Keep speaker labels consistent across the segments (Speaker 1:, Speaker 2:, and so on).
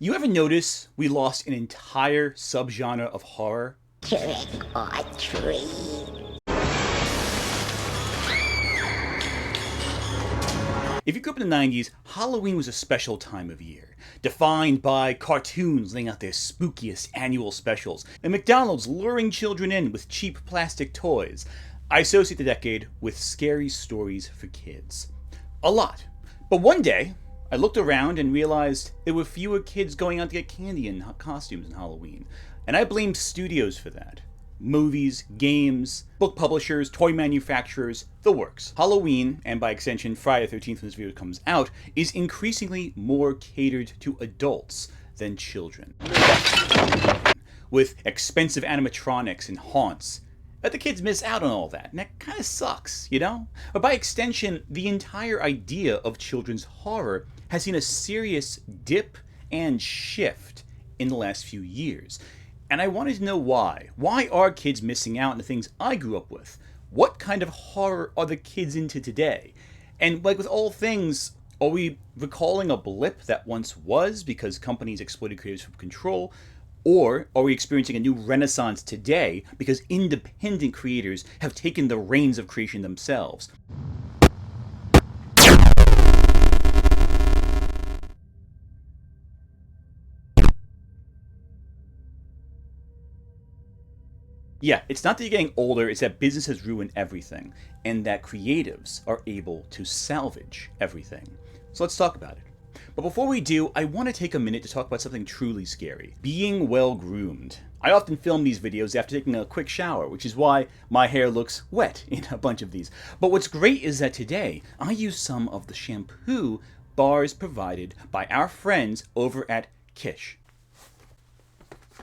Speaker 1: You ever notice we lost an entire subgenre of horror?
Speaker 2: Trick or treat.
Speaker 1: If you grew up in the 90s, Halloween was a special time of year, defined by cartoons laying out their spookiest annual specials, and McDonald's luring children in with cheap plastic toys. I associate the decade with scary stories for kids. A lot. But one day, I looked around and realized there were fewer kids going out to get candy and costumes in Halloween, and I blamed studios for that. Movies, games, book publishers, toy manufacturers, the works. Halloween, and by extension Friday the 13th when this video comes out, is increasingly more catered to adults than children. With expensive animatronics and haunts. But the kids miss out on all that, and that kind of sucks, you know? But by extension, the entire idea of children's horror has seen a serious dip and shift in the last few years. And I wanted to know why. Why are kids missing out on the things I grew up with? What kind of horror are the kids into today? And like with all things, are we recalling a blip that once was because companies exploited creators for control? Or are we experiencing a new renaissance today because independent creators have taken the reins of creation themselves? Yeah, it's not that you're getting older, it's that business has ruined everything, and that creatives are able to salvage everything. So let's talk about it. But before we do, I want to take a minute to talk about something truly scary. Being well groomed. I often film these videos after taking a quick shower, which is why my hair looks wet in a bunch of these. But what's great is that today, I use some of the shampoo bars provided by our friends over at Kish.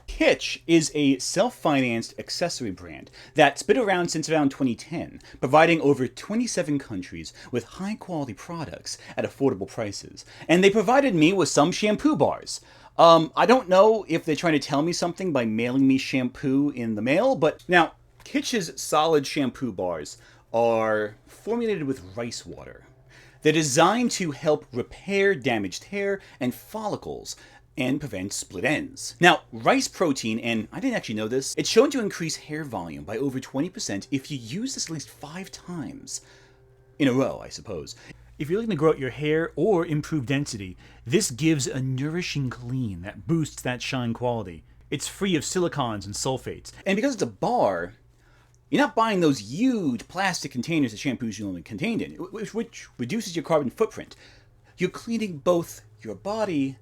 Speaker 1: Kitsch is a self-financed accessory brand that's been around since around 2010, providing over 27 countries with high-quality products at affordable prices. And they provided me with some shampoo bars. I don't know if they're trying to tell me something by mailing me shampoo in the mail, but now, Kitsch's solid shampoo bars are formulated with rice water. They're designed to help repair damaged hair and follicles, and prevent split ends. Now, rice protein, and I didn't actually know this, it's shown to increase hair volume by over 20% if you use this at least 5 times. In a row, I suppose. If you're looking to grow out your hair or improve density, this gives a nourishing clean that boosts that shine quality. It's free of silicons and sulfates. And because it's a bar, you're not buying those huge plastic containers that shampoos usually contained in, which reduces your carbon footprint. You're cleaning both your body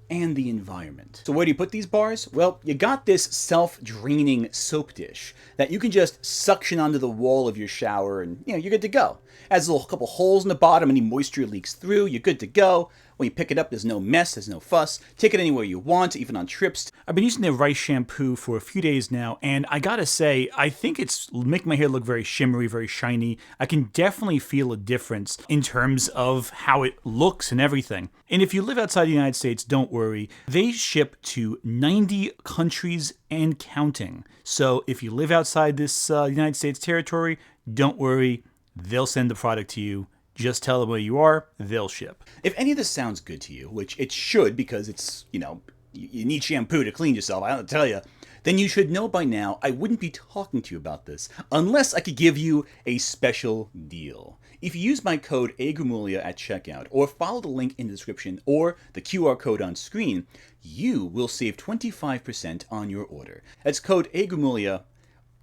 Speaker 1: and the environment. So where do you put these bars? Well, you got this self-draining soap dish that you can just suction onto the wall of your shower and, you're good to go. Has a couple holes in the bottom, any moisture leaks through, you're good to go. When you pick it up, there's no mess, there's no fuss. Take it anywhere you want, even on trips. I've been using their rice shampoo for a few days now, and I gotta say, I think it's making my hair look very shimmery, very shiny. I can definitely feel a difference in terms of how it looks and everything. And if you live outside the United States, don't worry. They ship to 90 countries and counting. So if you live outside this United States territory, don't worry. They'll send the product to you. Just tell them where you are, they'll ship. If any of this sounds good to you, which it should because it's, you need shampoo to clean yourself, I don't tell you, then you should know by now I wouldn't be talking to you about this unless I could give you a special deal. If you use my code AGRAMULIA at checkout or follow the link in the description or the QR code on screen, you will save 25% on your order. That's code AGRAMULIA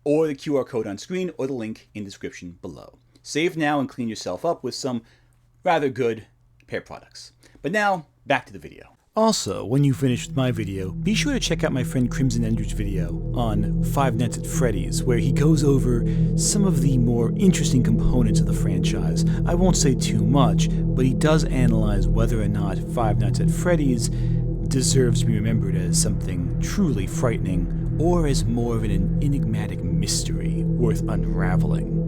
Speaker 1: or the QR code on screen or the link in the description below. Save now and clean yourself up with some rather good hair products. But now, back to the video. Also, when you finish with my video, be sure to check out my friend Crimson Ender's video on Five Nights at Freddy's, where he goes over some of the more interesting components of the franchise. I won't say too much, but he does analyze whether or not Five Nights at Freddy's deserves to be remembered as something truly frightening, or as more of an enigmatic mystery worth unraveling.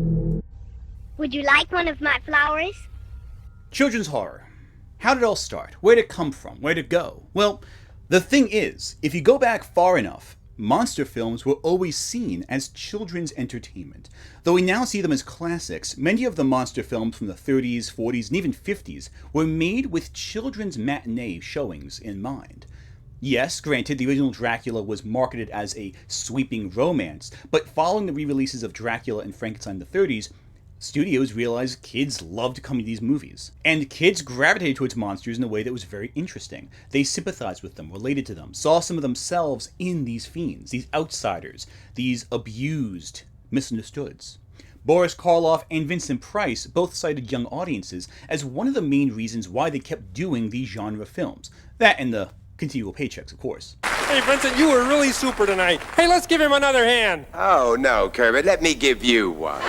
Speaker 2: Would you like one of my flowers?
Speaker 1: Children's horror. How did it all start? Where did it come from? Where did it go? Well, the thing is, if you go back far enough, monster films were always seen as children's entertainment. Though we now see them as classics, many of the monster films from the 30s, 40s, and even 50s were made with children's matinee showings in mind. Yes, granted, the original Dracula was marketed as a sweeping romance, but following the re-releases of Dracula and Frankenstein in the 30s, studios realized kids loved coming to these movies. And kids gravitated towards monsters in a way that was very interesting. They sympathized with them, related to them, saw some of themselves in these fiends, these outsiders, these abused misunderstoods. Boris Karloff and Vincent Price both cited young audiences as one of the main reasons why they kept doing these genre films. That and the continual paychecks, of course.
Speaker 3: Hey, Vincent, you were really super tonight. Hey, let's give him another hand.
Speaker 4: Oh, no, Kermit, let me give you one.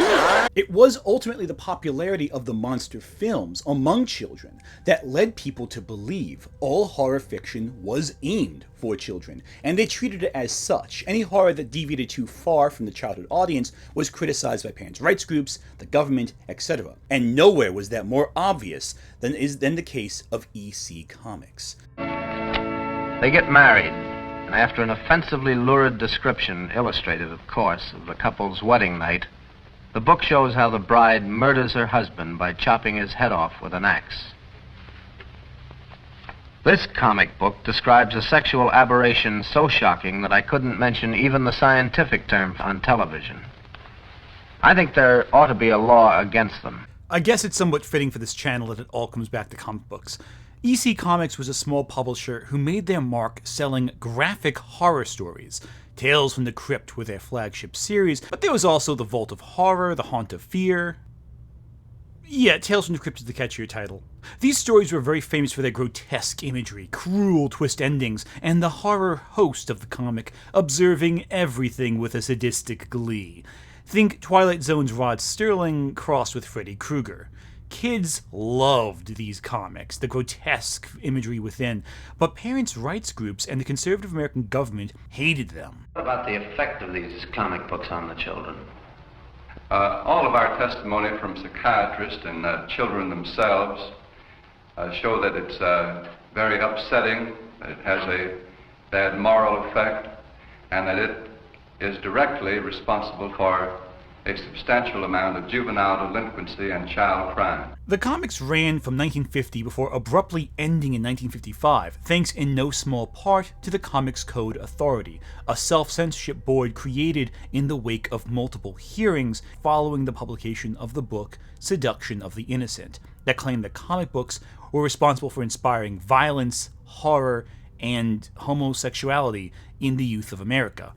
Speaker 1: It was ultimately the popularity of the monster films among children that led people to believe all horror fiction was aimed for children, and they treated it as such. Any horror that deviated too far from the childhood audience was criticized by parents' rights groups, the government, etc. And nowhere was that more obvious than the case of EC Comics.
Speaker 5: They get married, and after an offensively lurid description, illustrated, of course, of the couple's wedding night, the book shows how the bride murders her husband by chopping his head off with an axe. This comic book describes a sexual aberration so shocking that I couldn't mention even the scientific term on television. I think there ought to be a law against them.
Speaker 1: I guess it's somewhat fitting for this channel that it all comes back to comic books. EC Comics was a small publisher who made their mark selling graphic horror stories. Tales from the Crypt were their flagship series, but there was also The Vault of Horror, The Haunt of Fear. Yeah, Tales from the Crypt is the catchier title. These stories were very famous for their grotesque imagery, cruel twist endings, and the horror host of the comic observing everything with a sadistic glee. Think Twilight Zone's Rod Serling crossed with Freddy Krueger. Kids loved these comics, the grotesque imagery within, but parents' rights groups and the conservative American government hated them.
Speaker 5: What about the effect of these comic books on the children?
Speaker 6: All of our testimony from psychiatrists and children themselves show that it's very upsetting, that it has a bad moral effect, and that it is directly responsible for a substantial amount of juvenile delinquency and child crime.
Speaker 1: The comics ran from 1950 before abruptly ending in 1955, thanks in no small part to the Comics Code Authority, a self-censorship board created in the wake of multiple hearings following the publication of the book Seduction of the Innocent, that claimed that comic books were responsible for inspiring violence, horror, and homosexuality in the youth of America.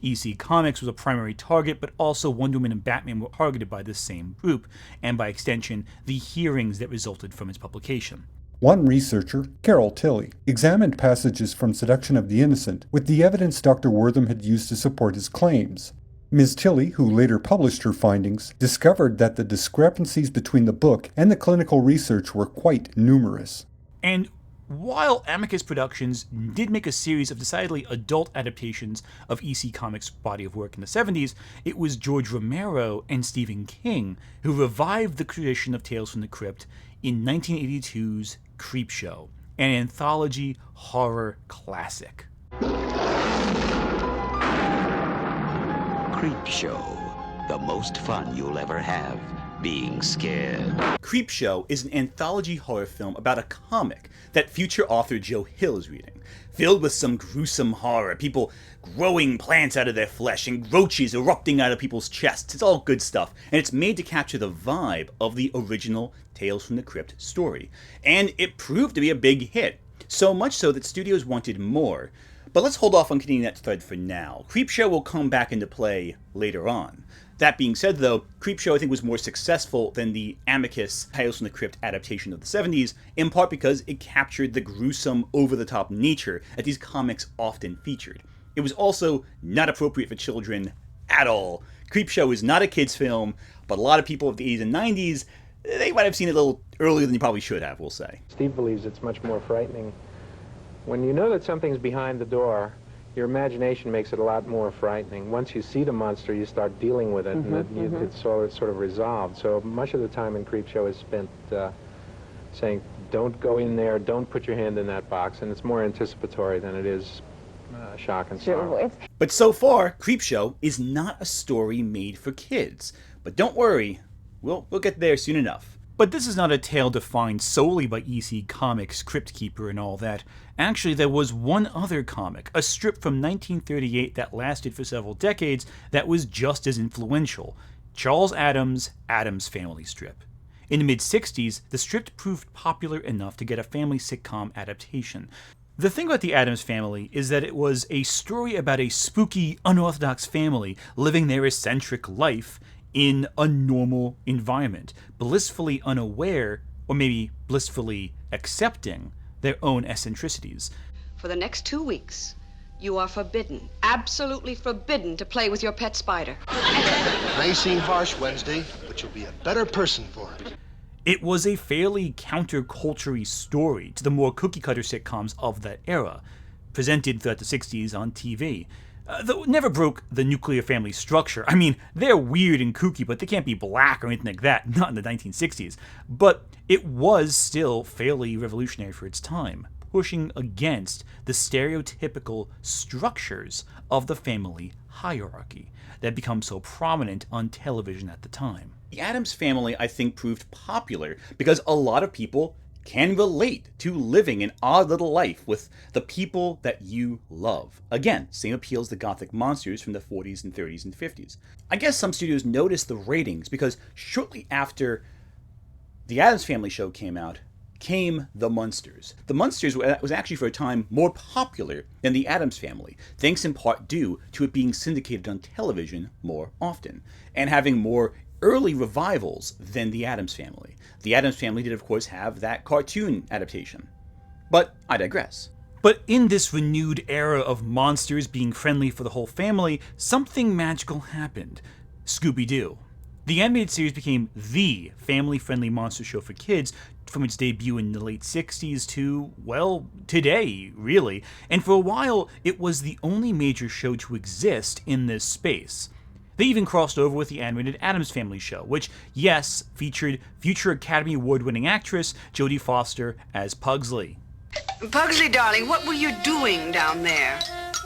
Speaker 1: EC Comics was a primary target, but also Wonder Woman and Batman were targeted by this same group, and by extension, the hearings that resulted from its publication.
Speaker 7: One researcher, Carol Tilley, examined passages from Seduction of the Innocent with the evidence Dr. Wortham had used to support his claims. Ms. Tilley, who later published her findings, discovered that the discrepancies between the book and the clinical research were quite numerous.
Speaker 1: And while Amicus Productions did make a series of decidedly adult adaptations of EC Comics' body of work in the 70s, it was George Romero and Stephen King who revived the tradition of Tales from the Crypt in 1982's Creepshow, an anthology horror classic.
Speaker 8: Creepshow, the most fun you'll ever have being scared.
Speaker 1: Creepshow is an anthology horror film about a comic that future author Joe Hill is reading, filled with some gruesome horror, people growing plants out of their flesh and roaches erupting out of people's chests. It's all good stuff, and it's made to capture the vibe of the original Tales from the Crypt story. And it proved to be a big hit, so much so that studios wanted more. But let's hold off on continuing that thread for now. Creepshow will come back into play later on. That being said, though, Creepshow I think was more successful than the Amicus Tales from the Crypt adaptation of the 70s, in part because it captured the gruesome, over-the-top nature that these comics often featured. It was also not appropriate for children at all. Creepshow is not a kid's film, but a lot of people of the 80s and 90s, they might have seen it a little earlier than you probably should have, we'll say.
Speaker 9: Steve believes it's much more frightening. When you know that something's behind the door, your imagination makes it a lot more frightening. Once you see the monster, you start dealing with it, and it's sort of resolved. So much of the time in Creepshow is spent saying, don't go in there, don't put your hand in that box, and it's more anticipatory than it is shock and sorrow.
Speaker 1: But so far, Creepshow is not a story made for kids. But don't worry, we'll get there soon enough. But this is not a tale defined solely by EC Comics' Crypt Keeper and all that. Actually, there was one other comic, a strip from 1938 that lasted for several decades, that was just as influential. Charles Addams' Addams Family strip. In the mid-60s, the strip proved popular enough to get a family sitcom adaptation. The thing about the Addams Family is that it was a story about a spooky, unorthodox family living their eccentric life in a normal environment, blissfully unaware, or maybe blissfully accepting, their own eccentricities.
Speaker 10: For the next 2 weeks, you are forbidden, absolutely forbidden, to play with your pet spider.
Speaker 11: It may seem harsh, Wednesday, but you'll be a better person for it.
Speaker 1: It was a fairly counterculture-y story to the more cookie-cutter sitcoms of that era, presented throughout the 60s on TV. Though it never broke the nuclear family structure. I mean, they're weird and kooky, but they can't be black or anything like that, not in the 1960s. But it was still fairly revolutionary for its time, pushing against the stereotypical structures of the family hierarchy that become so prominent on television at the time. The Addams Family, I think, proved popular because a lot of people can relate to living an odd little life with the people that you love. Again, same appeals to gothic monsters from the 40s and 30s and 50s. I guess some studios noticed the ratings because shortly after the Addams Family show came out, came the Munsters. The Munsters was actually for a time more popular than the Addams Family, thanks in part due to it being syndicated on television more often, and having more early revivals than the Addams Family. The Addams Family did, of course, have that cartoon adaptation. But I digress. But in this renewed era of monsters being friendly for the whole family, something magical happened. Scooby-Doo. The animated series became the family-friendly monster show for kids from its debut in the late 60s to, well, today, really. And for a while, it was the only major show to exist in this space. They even crossed over with the animated Addams Family show, which, yes, featured future Academy Award-winning actress Jodie Foster as Pugsley.
Speaker 10: Pugsley, darling, what were you doing down there?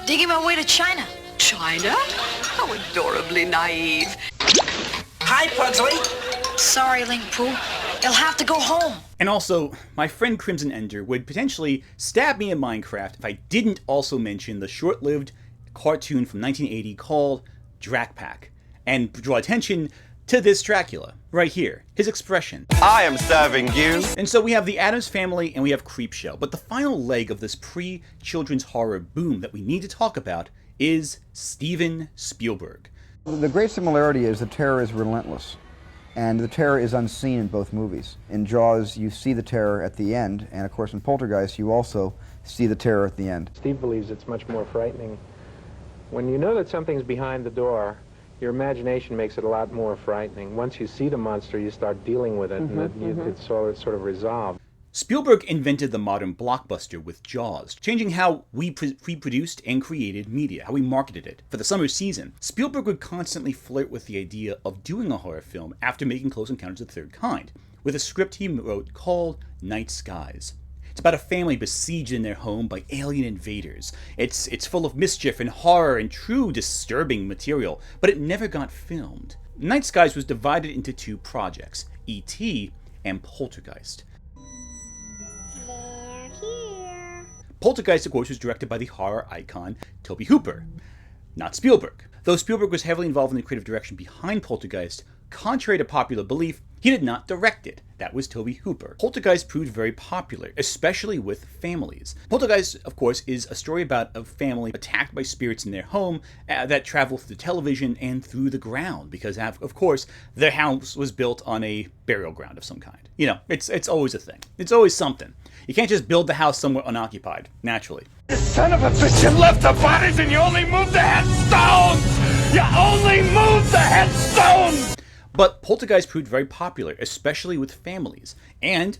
Speaker 12: Digging my way to China.
Speaker 10: China? How adorably naive.
Speaker 12: Hi, Pugsley. Sorry, Ling Poo. You'll have to go home.
Speaker 1: And also, my friend Crimson Ender would potentially stab me in Minecraft if I didn't also mention the short-lived cartoon from 1980 called Drac Pack, and draw attention to this Dracula, right here, his expression.
Speaker 4: I am serving you.
Speaker 1: And so we have the Addams Family and we have Creepshow, but the final leg of this pre-children's horror boom that we need to talk about is Steven Spielberg.
Speaker 13: The great similarity is the terror is relentless, and the terror is unseen in both movies. In Jaws, you see the terror at the end, and of course in Poltergeist, you also see the terror at the end.
Speaker 9: Steve believes it's much more frightening. When you know that something's behind the door, your imagination makes it a lot more frightening. Once you see the monster, you start dealing with it, it's sort of resolved.
Speaker 1: Spielberg invented the modern blockbuster with Jaws, changing how we pre-produced and created media, how we marketed it. For the summer season, Spielberg would constantly flirt with the idea of doing a horror film after making Close Encounters of the Third Kind, with a script he wrote called Night Skies. It's about a family besieged in their home by alien invaders. It's full of mischief and horror and true disturbing material, but it never got filmed. Night Skies was divided into two projects, E.T. and Poltergeist.
Speaker 2: They're here.
Speaker 1: Poltergeist, of course, was directed by the horror icon Tobe Hooper, not Spielberg. Though Spielberg was heavily involved in the creative direction behind Poltergeist, contrary to popular belief, he did not direct it. That was Tobe Hooper. Poltergeist proved very popular, especially with families. Poltergeist, of course, is a story about a family attacked by spirits in their home that travel through the television and through the ground, because, of course, their house was built on a burial ground of some kind. You know, it's always a thing. It's always something. You can't just build the house somewhere unoccupied, naturally.
Speaker 14: You son of a bitch, you left the bodies and you only moved the headstones! You only moved the headstones!
Speaker 1: But Poltergeist proved very popular, especially with families, and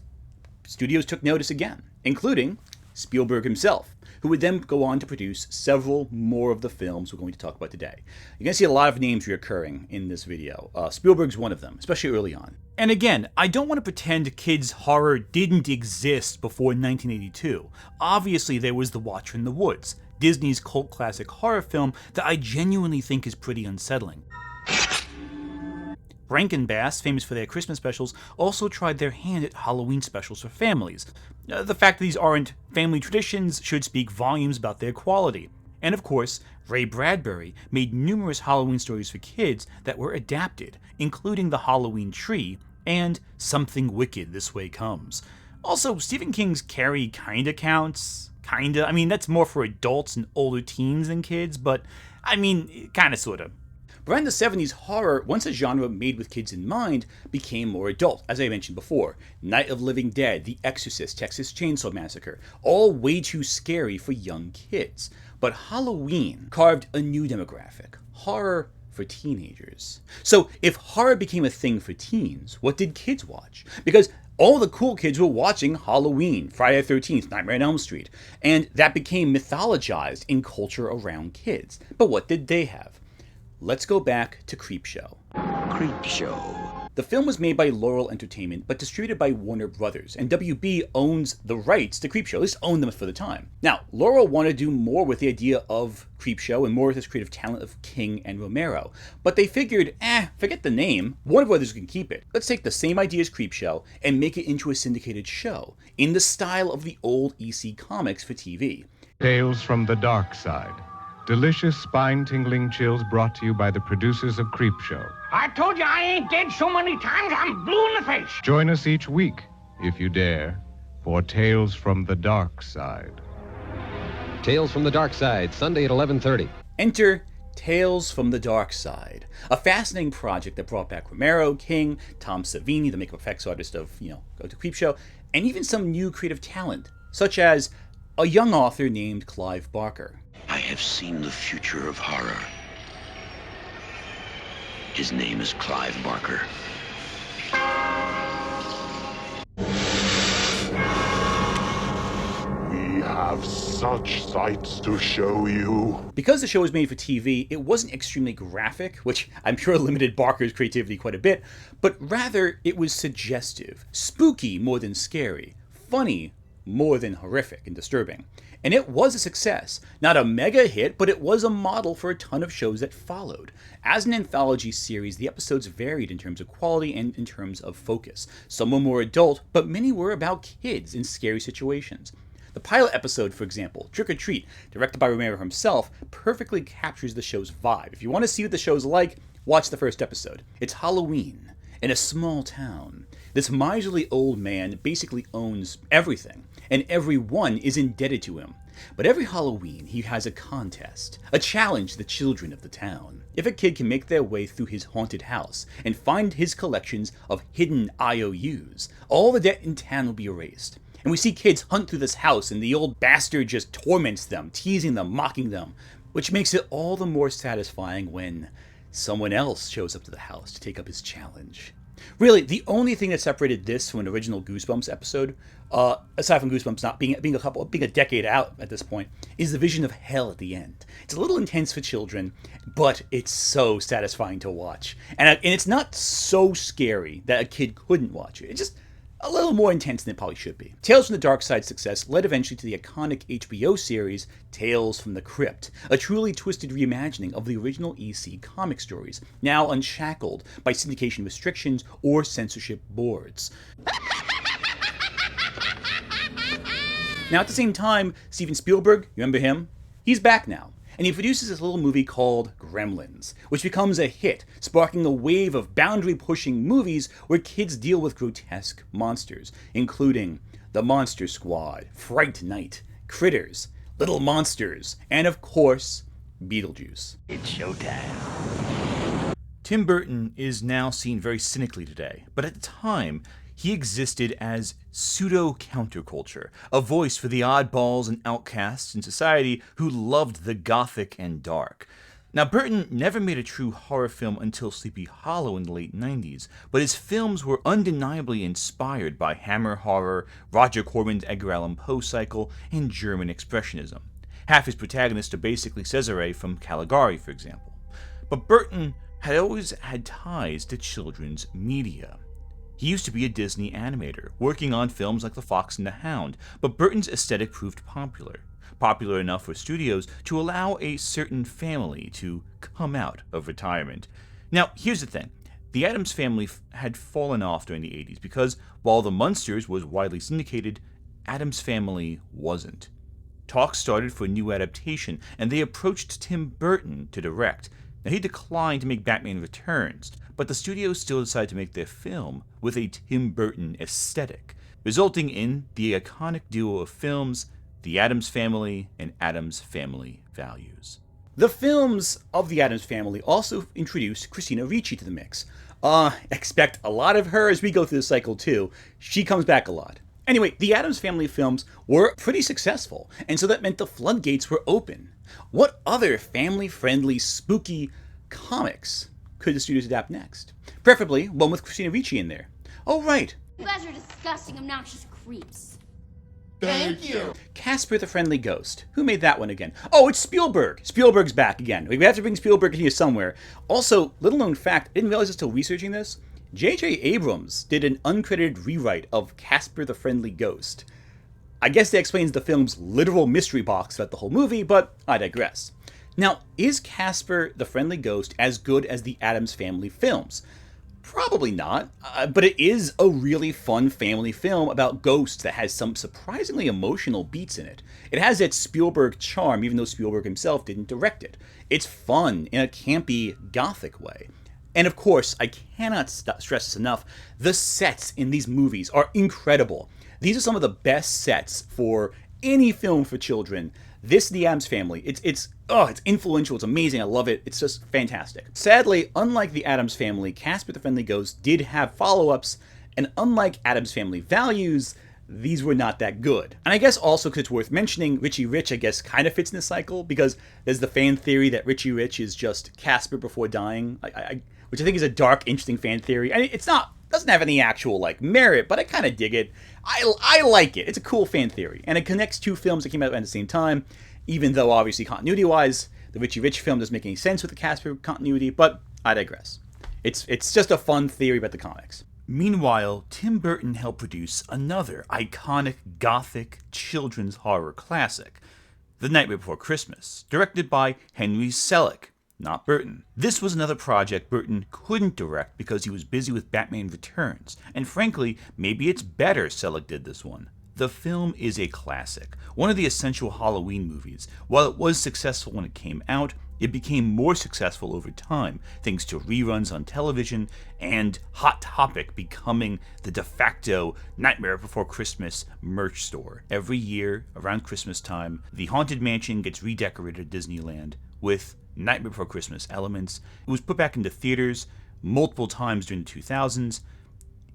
Speaker 1: studios took notice again, including Spielberg himself, who would then go on to produce several more of the films we're going to talk about today. You're going to see a lot of names reoccurring in this video. Spielberg's one of them, especially early on. And again, I don't want to pretend kids' horror didn't exist before 1982. Obviously, there was The Watcher in the Woods, Disney's cult classic horror film that I genuinely think is pretty unsettling. Brankenbass, famous for their Christmas specials, also tried their hand at Halloween specials for families. The fact that these aren't family traditions should speak volumes about their quality. And of course, Ray Bradbury made numerous Halloween stories for kids that were adapted, including The Halloween Tree and Something Wicked This Way Comes. Also, Stephen King's Carrie kinda counts. Kinda. I mean, that's more for adults and older teens than kids, but I mean, kinda sorta. But in the 70s, horror, once a genre made with kids in mind, became more adult, as I mentioned before. Night of the Living Dead, The Exorcist, Texas Chainsaw Massacre, all way too scary for young kids. But Halloween carved a new demographic, horror for teenagers. So if horror became a thing for teens, what did kids watch? Because all the cool kids were watching Halloween, Friday the 13th, Nightmare on Elm Street, and that became mythologized in culture around kids. But what did they have? Let's go back to Creepshow.
Speaker 8: Creepshow.
Speaker 1: The film was made by Laurel Entertainment, but distributed by Warner Brothers, and WB owns the rights to Creepshow, at least owned them for the time. Now, Laurel wanted to do more with the idea of Creepshow and more with this creative talent of King and Romero, but they figured, forget the name, Warner Brothers can keep it. Let's take the same idea as Creepshow and make it into a syndicated show, in the style of the old EC comics for TV.
Speaker 15: Tales from the Darkside. Delicious, spine-tingling chills brought to you by the producers of Creepshow.
Speaker 14: I told you I ain't dead so many times I'm blue in the face.
Speaker 15: Join us each week, if you dare, for Tales from the Darkside.
Speaker 16: Tales from the Darkside, Sunday at 11:30.
Speaker 1: Enter Tales from the Darkside, a fascinating project that brought back Romero, King, Tom Savini, the makeup effects artist of, Go to Creepshow, and even some new creative talent, such as a young author named Clive Barker.
Speaker 8: I have seen the future of horror. His name is Clive Barker.
Speaker 17: We have such sights to show you.
Speaker 1: Because the show was made for TV, it wasn't extremely graphic, which I'm sure limited Barker's creativity quite a bit, but rather it was suggestive, spooky more than scary, funny more than horrific and disturbing. And it was a success. Not a mega hit, but it was a model for a ton of shows that followed. As an anthology series, the episodes varied in terms of quality and in terms of focus. Some were more adult, but many were about kids in scary situations. The pilot episode, for example, Trick or Treat, directed by Romero himself, perfectly captures the show's vibe. If you want to see what the show's like, watch the first episode. It's Halloween in a small town. This miserly old man basically owns everything, and everyone is indebted to him. But every Halloween, he has a contest, a challenge to the children of the town. If a kid can make their way through his haunted house and find his collections of hidden IOUs, all the debt in town will be erased. And we see kids hunt through this house, and the old bastard just torments them, teasing them, mocking them, which makes it all the more satisfying when someone else shows up to the house to take up his challenge. Really, the only thing that separated this from an original Goosebumps episode, aside from Goosebumps not being a decade out at this point, is the vision of hell at the end. It's a little intense for children, but it's so satisfying to watch. And it's not so scary that a kid couldn't watch it. It's just a little more intense than it probably should be. Tales from the Darkside's success led eventually to the iconic HBO series Tales from the Crypt, a truly twisted reimagining of the original EC comic stories, now unshackled by syndication restrictions or censorship boards. Now at the same time, Steven Spielberg, you remember him? He's back now. And he produces this little movie called Gremlins, which becomes a hit, sparking a wave of boundary-pushing movies where kids deal with grotesque monsters, including The Monster Squad, Fright Night, Critters, Little Monsters, and of course, Beetlejuice.
Speaker 14: It's showtime.
Speaker 1: Tim Burton is now seen very cynically today, but at the time, he existed as pseudo-counterculture, a voice for the oddballs and outcasts in society who loved the gothic and dark. Now, Burton never made a true horror film until Sleepy Hollow in the late 90s, but his films were undeniably inspired by Hammer horror, Roger Corman's Edgar Allan Poe cycle, and German Expressionism. Half his protagonists are basically Cesare from Caligari, for example. But Burton had always had ties to children's media. He used to be a Disney animator, working on films like The Fox and the Hound, but Burton's aesthetic proved popular enough for studios to allow a certain family to come out of retirement. Now, here's the thing. the Addams Family had fallen off during the 80s because while the Munsters was widely syndicated, Addams Family wasn't. Talks started for a new adaptation, and they approached Tim Burton to direct. Now, he declined to make Batman Returns, but the studio still decided to make their film with a Tim Burton aesthetic, resulting in the iconic duo of films, The Addams Family and Addams Family Values. The films of The Addams Family also introduced Christina Ricci to the mix. Expect a lot of her as we go through the cycle too. She comes back a lot. Anyway, the Addams Family films were pretty successful, and so that meant the floodgates were open. What other family-friendly, spooky comics could the studios adapt next? Preferably one with Christina Ricci in there. Oh, right.
Speaker 18: You guys are disgusting, obnoxious creeps.
Speaker 17: Thank you.
Speaker 1: Caspar the Friendly Ghost. Who made that one again? Oh, it's Spielberg. Spielberg's back again. We have to bring Spielberg in here somewhere. Also, little known fact, I didn't realize this until researching this. J.J. Abrams did an uncredited rewrite of Caspar the Friendly Ghost. I guess that explains the film's literal mystery box throughout the whole movie, but I digress. Now, is Caspar the Friendly Ghost as good as the Addams Family films? Probably not, but it is a really fun family film about ghosts that has some surprisingly emotional beats in it. It has that Spielberg charm, even though Spielberg himself didn't direct it. It's fun in a campy, gothic way. And of course, I cannot stress this enough, the sets in these movies are incredible. These are some of the best sets for any film for children. This, The Addams Family, it's influential, it's amazing, I love it, it's just fantastic. Sadly, unlike The Addams Family, Caspar the Friendly Ghost did have follow-ups, and unlike Addams Family Values, these were not that good. And I guess also because it's worth mentioning, Richie Rich, I guess, kind of fits in this cycle, because there's the fan theory that Richie Rich is just Caspar before dying, which I think is a dark, interesting fan theory. I mean, doesn't have any actual merit, but I kind of dig it. I like it. It's a cool fan theory, and it connects two films that came out at the same time, even though obviously continuity-wise, the Richie Rich film doesn't make any sense with the Caspar continuity, but I digress. It's just a fun theory about the comics. Meanwhile, Tim Burton helped produce another iconic gothic children's horror classic, The Nightmare Before Christmas, directed by Henry Selick, not Burton. This was another project Burton couldn't direct because he was busy with Batman Returns, and frankly, maybe it's better Selick did this one. The film is a classic, one of the essential Halloween movies. While it was successful when it came out, it became more successful over time, thanks to reruns on television and Hot Topic becoming the de facto Nightmare Before Christmas merch store. Every year, around Christmas time, the Haunted Mansion gets redecorated at Disneyland with Nightmare Before Christmas elements. It was put back into theaters multiple times during the 2000s.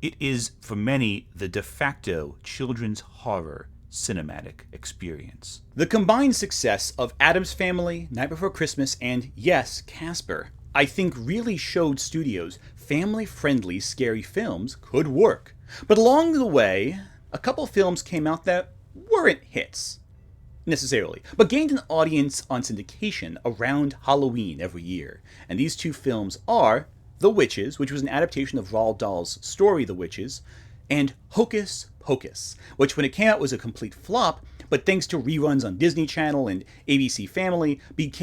Speaker 1: It is, for many, the de facto children's horror cinematic experience. The combined success of Addams Family, Night Before Christmas, and yes, Caspar, I think really showed studios family-friendly scary films could work. But along the way, a couple films came out that weren't hits, necessarily, but gained an audience on syndication around Halloween every year. And these two films are The Witches, which was an adaptation of Roald Dahl's story The Witches, and Hocus Pocus, which when it came out was a complete flop, but thanks to reruns on Disney Channel and ABC Family,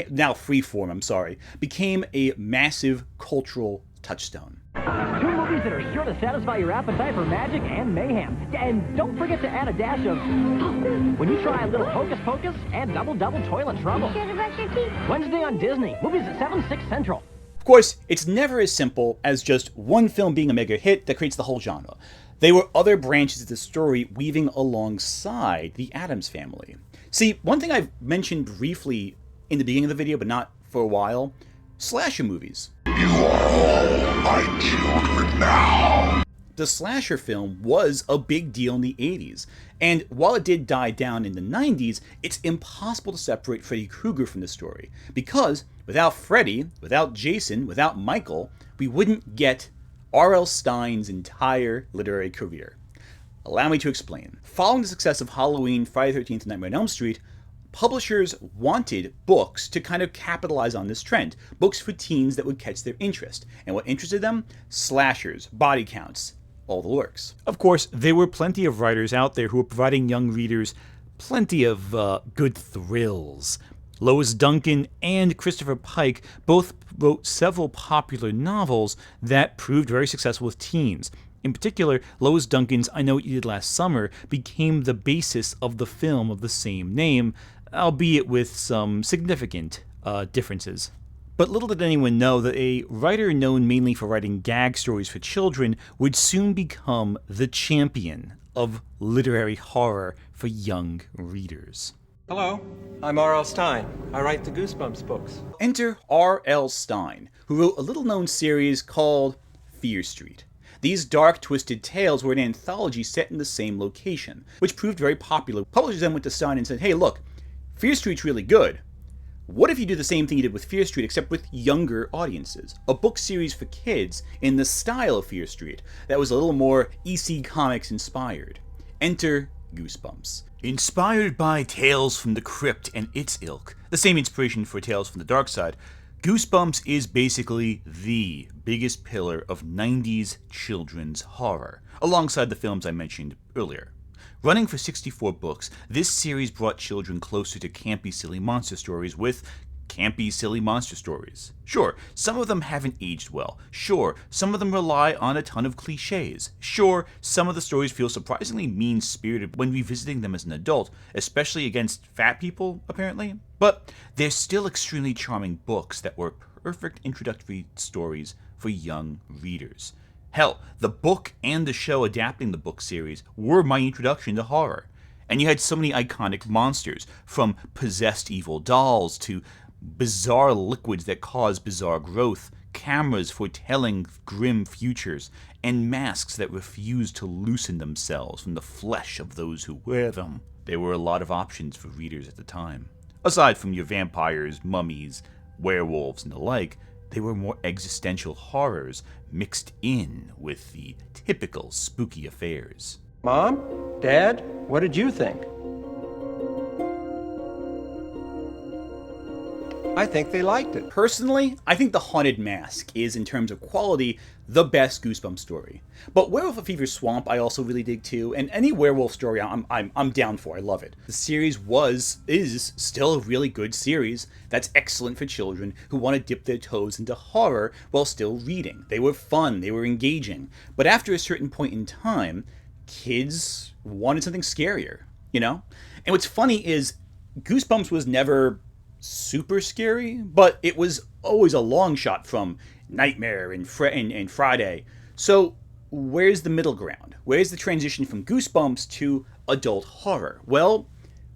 Speaker 1: now Freeform, became a massive cultural touchstone.
Speaker 19: Two movies that are sure to satisfy your appetite for magic and mayhem. And don't forget to add a dash of when you try a little Hocus Pocus and Double Toilet Trouble.
Speaker 2: Sure to brush your teeth.
Speaker 19: Wednesday on Disney. Movies at 7, 6 Central.
Speaker 1: Of course, it's never as simple as just one film being a mega hit that creates the whole genre. There were other branches of the story weaving alongside the Addams Family. See, one thing I've mentioned briefly in the beginning of the video, but not for a while, slasher movies.
Speaker 17: You are all my children now.
Speaker 1: The slasher film was a big deal in the 80s, and while it did die down in the 90s, it's impossible to separate Freddy Krueger from the story, because without Freddy, without Jason, without Michael, we wouldn't get R.L. Stein's entire literary career. Allow me to explain. Following the success of Halloween, Friday the 13th, and Nightmare on Elm Street, publishers wanted books to kind of capitalize on this trend. Books for teens that would catch their interest. And what interested them? Slashers, body counts, all the works. Of course, there were plenty of writers out there who were providing young readers plenty of good thrills. Lois Duncan and Christopher Pike both wrote several popular novels that proved very successful with teens. In particular, Lois Duncan's I Know What You Did Last Summer became the basis of the film of the same name, albeit with some significant differences. But little did anyone know that a writer known mainly for writing gag stories for children would soon become the champion of literary horror for young readers.
Speaker 3: Hello, I'm R.L. Stein. I write the Goosebumps books.
Speaker 1: Enter R.L. Stein, who wrote a little-known series called Fear Street. These dark, twisted tales were an anthology set in the same location, which proved very popular. Publishers then went to Stein and said, hey, look, Fear Street's really good. What if you do the same thing you did with Fear Street, except with younger audiences? A book series for kids in the style of Fear Street that was a little more EC Comics inspired. Enter Goosebumps. Inspired by Tales from the Crypt and its ilk, the same inspiration for Tales from the Darkside, Goosebumps is basically the biggest pillar of 90s children's horror, alongside the films I mentioned earlier. Running for 64 books, this series brought children closer to campy, silly monster stories with campy, silly monster stories. Sure, some of them haven't aged well. Sure, some of them rely on a ton of cliches. Sure, some of the stories feel surprisingly mean-spirited when revisiting them as an adult, especially against fat people, apparently. But they're still extremely charming books that were perfect introductory stories for young readers. Hell, the book and the show adapting the book series were my introduction to horror. And you had so many iconic monsters, from possessed evil dolls to bizarre liquids that cause bizarre growth, cameras foretelling grim futures, and masks that refuse to loosen themselves from the flesh of those who wear them. There were a lot of options for readers at the time. Aside from your vampires, mummies, werewolves, and the like, they were more existential horrors mixed in with the typical spooky affairs.
Speaker 3: Mom? Dad? What did you think? I think they liked it.
Speaker 1: Personally, I think The Haunted Mask is, in terms of quality, the best Goosebumps story. But Werewolf of Fever Swamp I also really dig too, and any werewolf story I'm down for. I love it. The series is still a really good series that's excellent for children who want to dip their toes into horror while still reading. They were fun, they were engaging. But after a certain point in time, kids wanted something scarier, you know? And what's funny is Goosebumps was never super scary, but it was always a long shot from Nightmare and Friday. So where's the middle ground? Where's the transition from Goosebumps to adult horror? Well,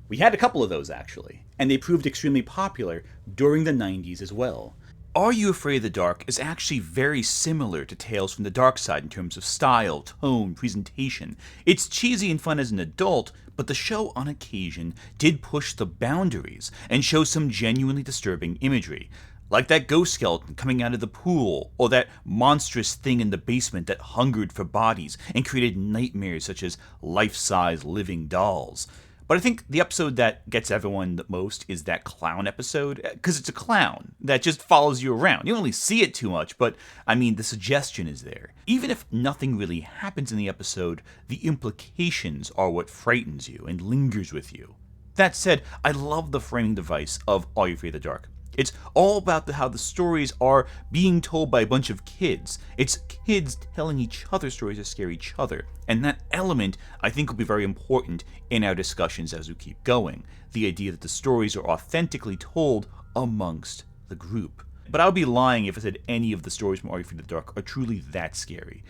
Speaker 1: we had a couple of those actually, and they proved extremely popular during the 90s as well. Are You Afraid of the Dark is actually very similar to Tales from the Darkside in terms of style, tone, presentation. It's cheesy and fun as an adult, but the show on occasion did push the boundaries and show some genuinely disturbing imagery, like that ghost skeleton coming out of the pool, or that monstrous thing in the basement that hungered for bodies and created nightmares such as life-size living dolls. But I think the episode that gets everyone the most is that clown episode, because it's a clown that just follows you around. You don't really see it too much, but I mean, the suggestion is there. Even if nothing really happens in the episode, the implications are what frightens you and lingers with you. That said, I love the framing device of Are You Afraid of the Dark. It's all about how the stories are being told by a bunch of kids. It's kids telling each other stories that scare each other. And that element, I think, will be very important in our discussions as we keep going. The idea that the stories are authentically told amongst the group. But I would be lying if I said any of the stories from Are You Afraid of the Dark are truly that scary.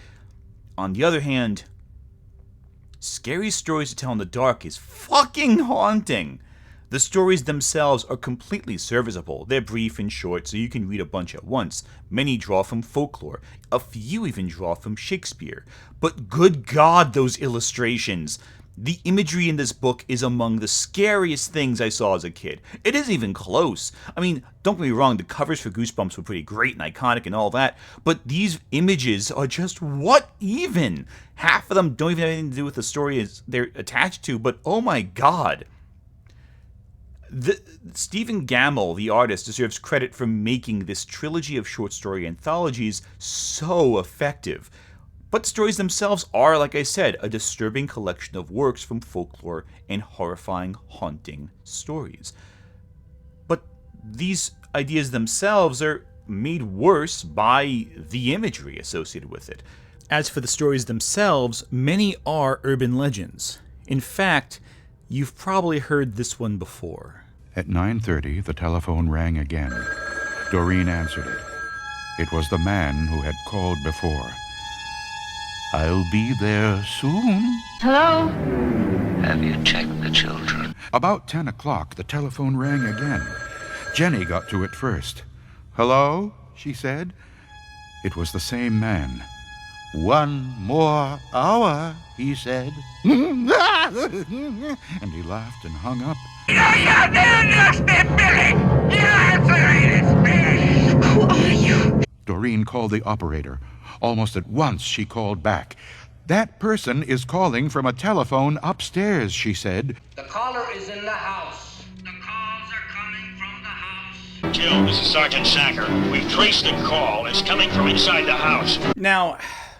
Speaker 1: On the other hand, scary stories to tell in the dark is fucking haunting. The stories themselves are completely serviceable. They're brief and short, so you can read a bunch at once. Many draw from folklore. A few even draw from Shakespeare. But good God, those illustrations! The imagery in this book is among the scariest things I saw as a kid. It isn't even close. I mean, don't get me wrong, the covers for Goosebumps were pretty great and iconic and all that, but these images are just what even? Half of them don't even have anything to do with the story they're attached to, but oh my God. Stephen Gammell, the artist, deserves credit for making this trilogy of short story anthologies so effective. But the stories themselves are, like I said, a disturbing collection of works from folklore and horrifying, haunting stories. But these ideas themselves are made worse by the imagery associated with it. As for the stories themselves, many are urban legends. In fact, you've probably heard this one before.
Speaker 20: At 9:30, the telephone rang again. Doreen answered it. It was the man who had called before. "I'll be there soon."
Speaker 12: Hello?
Speaker 20: Have you checked the children? About 10 o'clock, the telephone rang again. Jenny got to it first. "Hello?" she said. It was the same man. "One more hour," he said. And he laughed and hung up.
Speaker 12: Who are you?
Speaker 20: Doreen called the operator. Almost at once, she called back. "That person is calling from a telephone upstairs," she said.
Speaker 21: The caller is in the house. The calls are coming from the house.
Speaker 22: Jill, this is Sergeant Sacker. We've traced the call. It's coming from inside the house.
Speaker 1: Now,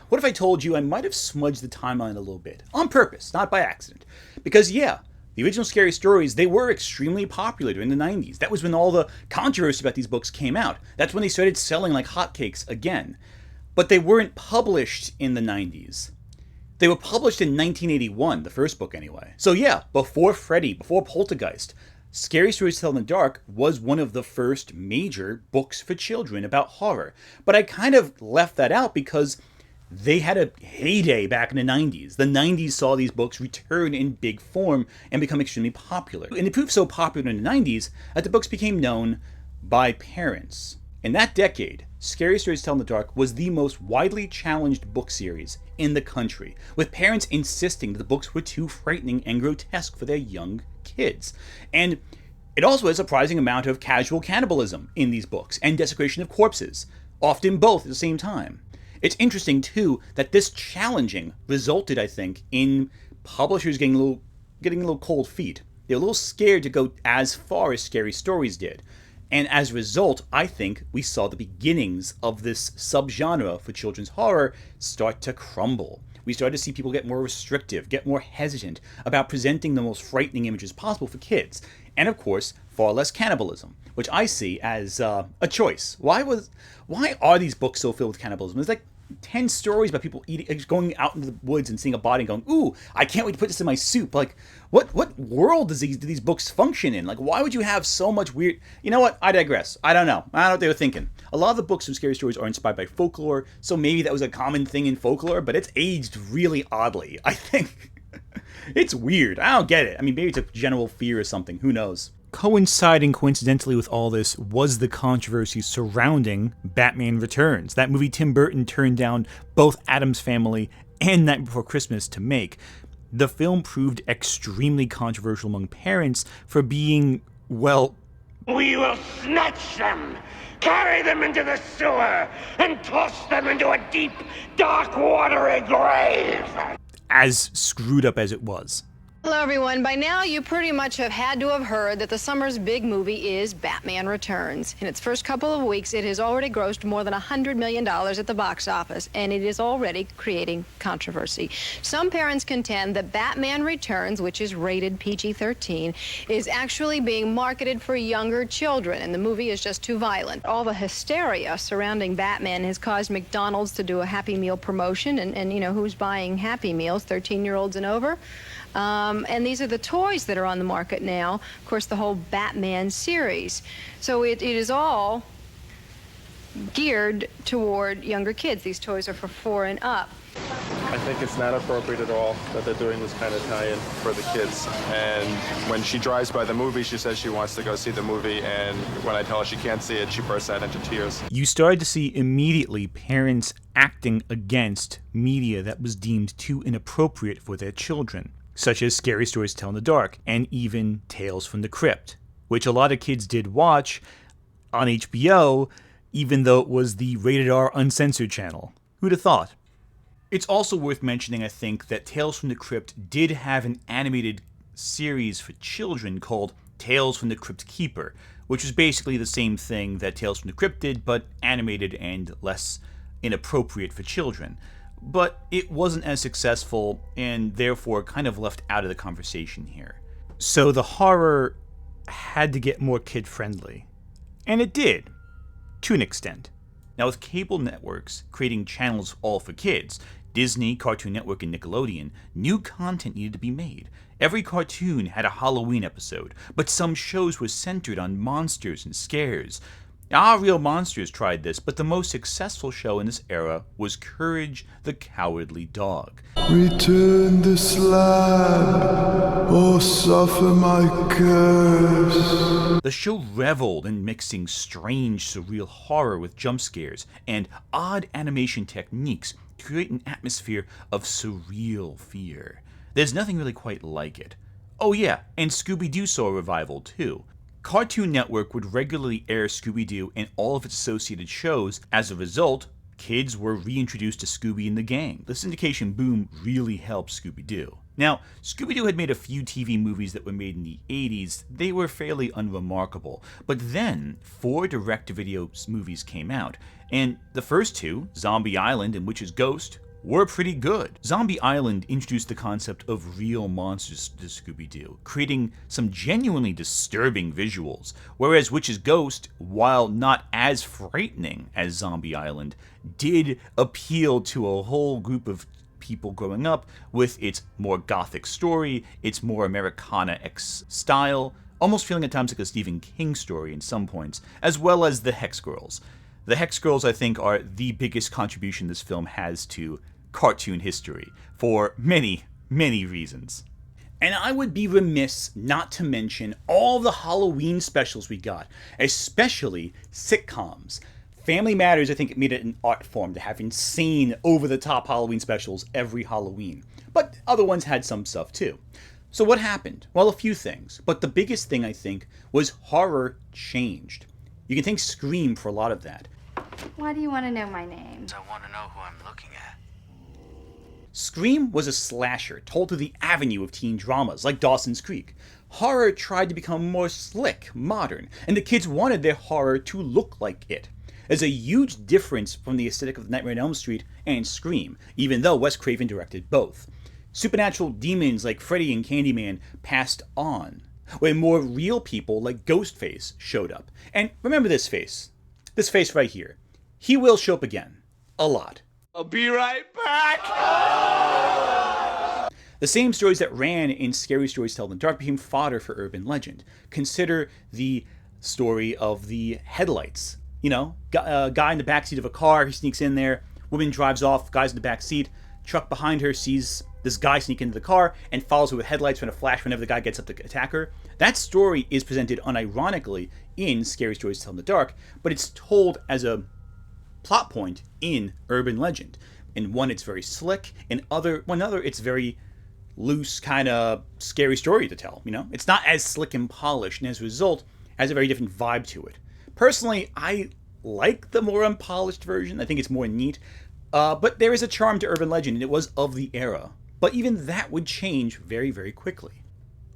Speaker 1: what if I told you I might have smudged the timeline a little bit? On purpose, not by accident. Because yeah, the original Scary Stories, they were extremely popular during the 90s. That was when all the controversy about these books came out. That's when they started selling like hotcakes again. But they weren't published in the 90s. They were published in 1981, the first book anyway. So yeah, before Freddy, before Poltergeist, Scary Stories to Tell in the Dark was one of the first major books for children about horror. But I kind of left that out because they had a heyday back in the 90s. The 90s saw these books return in big form and become extremely popular. And they proved so popular in the 90s that the books became known by parents. In that decade, Scary Stories to Tell in the Dark was the most widely challenged book series in the country, with parents insisting that the books were too frightening and grotesque for their young kids. And it also had a surprising amount of casual cannibalism in these books and desecration of corpses, often both at the same time. It's interesting, too, that this challenging resulted, I think, in publishers getting a little cold feet. They were a little scared to go as far as Scary Stories did. And as a result, I think we saw the beginnings of this subgenre for children's horror start to crumble. We started to see people get more restrictive, get more hesitant about presenting the most frightening images possible for kids. And of course, far less cannibalism, which I see as a choice. Why are these books so filled with cannibalism? There's like 10 stories about people going out into the woods and seeing a body and going, "Ooh, I can't wait to put this in my soup." Like, what world do these books function in? Like, why would you have so much weird... You know what? I digress. I don't know. I don't know what they were thinking. A lot of the books from Scary Stories are inspired by folklore, so maybe that was a common thing in folklore, but it's aged really oddly, I think. It's weird. I don't get it. I mean, maybe it's a general fear or something. Who knows? Coinciding coincidentally with all this was the controversy surrounding Batman Returns. That movie Tim Burton turned down both Addams Family and Night Before Christmas to make. The film proved extremely controversial among parents for being, well...
Speaker 14: We will snatch them, carry them into the sewer, and toss them into a deep, dark, watery grave.
Speaker 1: As screwed up as it was.
Speaker 23: Hello, everyone. By now, you pretty much have had to have heard that the summer's big movie is Batman Returns. In its first couple of weeks, it has already grossed more than $100 million at the box office, and it is already creating controversy. Some parents contend that Batman Returns, which is rated PG-13, is actually being marketed for younger children, and the movie is just too violent. All the hysteria surrounding Batman has caused McDonald's to do a Happy Meal promotion, and you know, who's buying Happy Meals? 13-year-olds and over? And these are the toys that are on the market now. Of course, the whole Batman series. So it is all geared toward younger kids. These toys are for 4 and up.
Speaker 24: I think it's not appropriate at all that they're doing this kind of tie-in for the kids. And when she drives by the movie, she says she wants to go see the movie, and when I tell her she can't see it, she bursts out into tears.
Speaker 1: You started to see immediately parents acting against media that was deemed too inappropriate for their children, such as Scary Stories to Tell in the Dark, and even Tales from the Crypt, which a lot of kids did watch on HBO, even though it was the Rated R Uncensored channel. Who'd have thought? It's also worth mentioning, I think, that Tales from the Crypt did have an animated series for children called Tales from the Crypt Keeper, which was basically the same thing that Tales from the Crypt did, but animated and less inappropriate for children. But it wasn't as successful, and therefore kind of left out of the conversation here. So the horror had to get more kid-friendly. And it did, to an extent. Now, with cable networks creating channels all for kids, Disney, Cartoon Network, and Nickelodeon, new content needed to be made. Every cartoon had a Halloween episode, but some shows were centered on monsters and scares. Our Real Monsters tried this, but the most successful show in this era was Courage the Cowardly Dog.
Speaker 5: Return the slab, or suffer my curse.
Speaker 1: The show reveled in mixing strange, surreal horror with jump scares and odd animation techniques to create an atmosphere of surreal fear. There's nothing really quite like it. Oh yeah, and Scooby-Doo saw a revival too. Cartoon Network would regularly air Scooby-Doo and all of its associated shows. As a result, kids were reintroduced to Scooby and the gang. The syndication boom really helped Scooby-Doo. Now, Scooby-Doo had made a few TV movies that were made in the 80s. They were fairly unremarkable. But then, 4 direct-to-video movies came out, and the first 2, Zombie Island and Witch's Ghost, were pretty good. Zombie Island introduced the concept of real monsters to Scooby-Doo, creating some genuinely disturbing visuals, whereas Witch's Ghost, while not as frightening as Zombie Island, did appeal to a whole group of people growing up with its more gothic story, its more Americana-X style, almost feeling at times like a Stephen King story in some points, as well as the Hex Girls. The Hex Girls, I think, are the biggest contribution this film has to cartoon history, for many, many reasons. And I would be remiss not to mention all the Halloween specials we got, especially sitcoms. Family Matters, I think, made it an art form to have insane, over-the-top Halloween specials every Halloween. But other ones had some stuff too. So what happened? Well, a few things. But the biggest thing, I think, was horror changed. You can thank Scream for a lot of that.
Speaker 18: Why do you want to know my name?
Speaker 6: I want to know who I'm looking at.
Speaker 1: Scream was a slasher told through the avenue of teen dramas like Dawson's Creek. Horror tried to become more slick, modern, and the kids wanted their horror to look like it. There's a huge difference from the aesthetic of Nightmare on Elm Street and Scream, even though Wes Craven directed both. Supernatural demons like Freddy and Candyman passed on, where more real people like Ghostface showed up. And remember this face right here. He will show up again. A lot.
Speaker 6: I'll be right back!
Speaker 1: The same stories that ran in Scary Stories Tell in the Dark became fodder for urban legend. Consider the story of the headlights. You know, a guy in the backseat of a car, he sneaks in there, woman drives off, guy's in the back seat, truck behind her sees this guy sneak into the car and follows her with headlights trying to flash whenever the guy gets up to attack her. That story is presented unironically in Scary Stories Tell in the Dark, but it's told as a plot point in urban legend. In one, it's very slick. In one other, it's very loose, kind of scary story to tell. You know, it's not as slick and polished, and as a result, has a very different vibe to it. Personally, I like the more unpolished version. I think it's more neat. But there is a charm to urban legend, and it was of the era. But even that would change very, very quickly.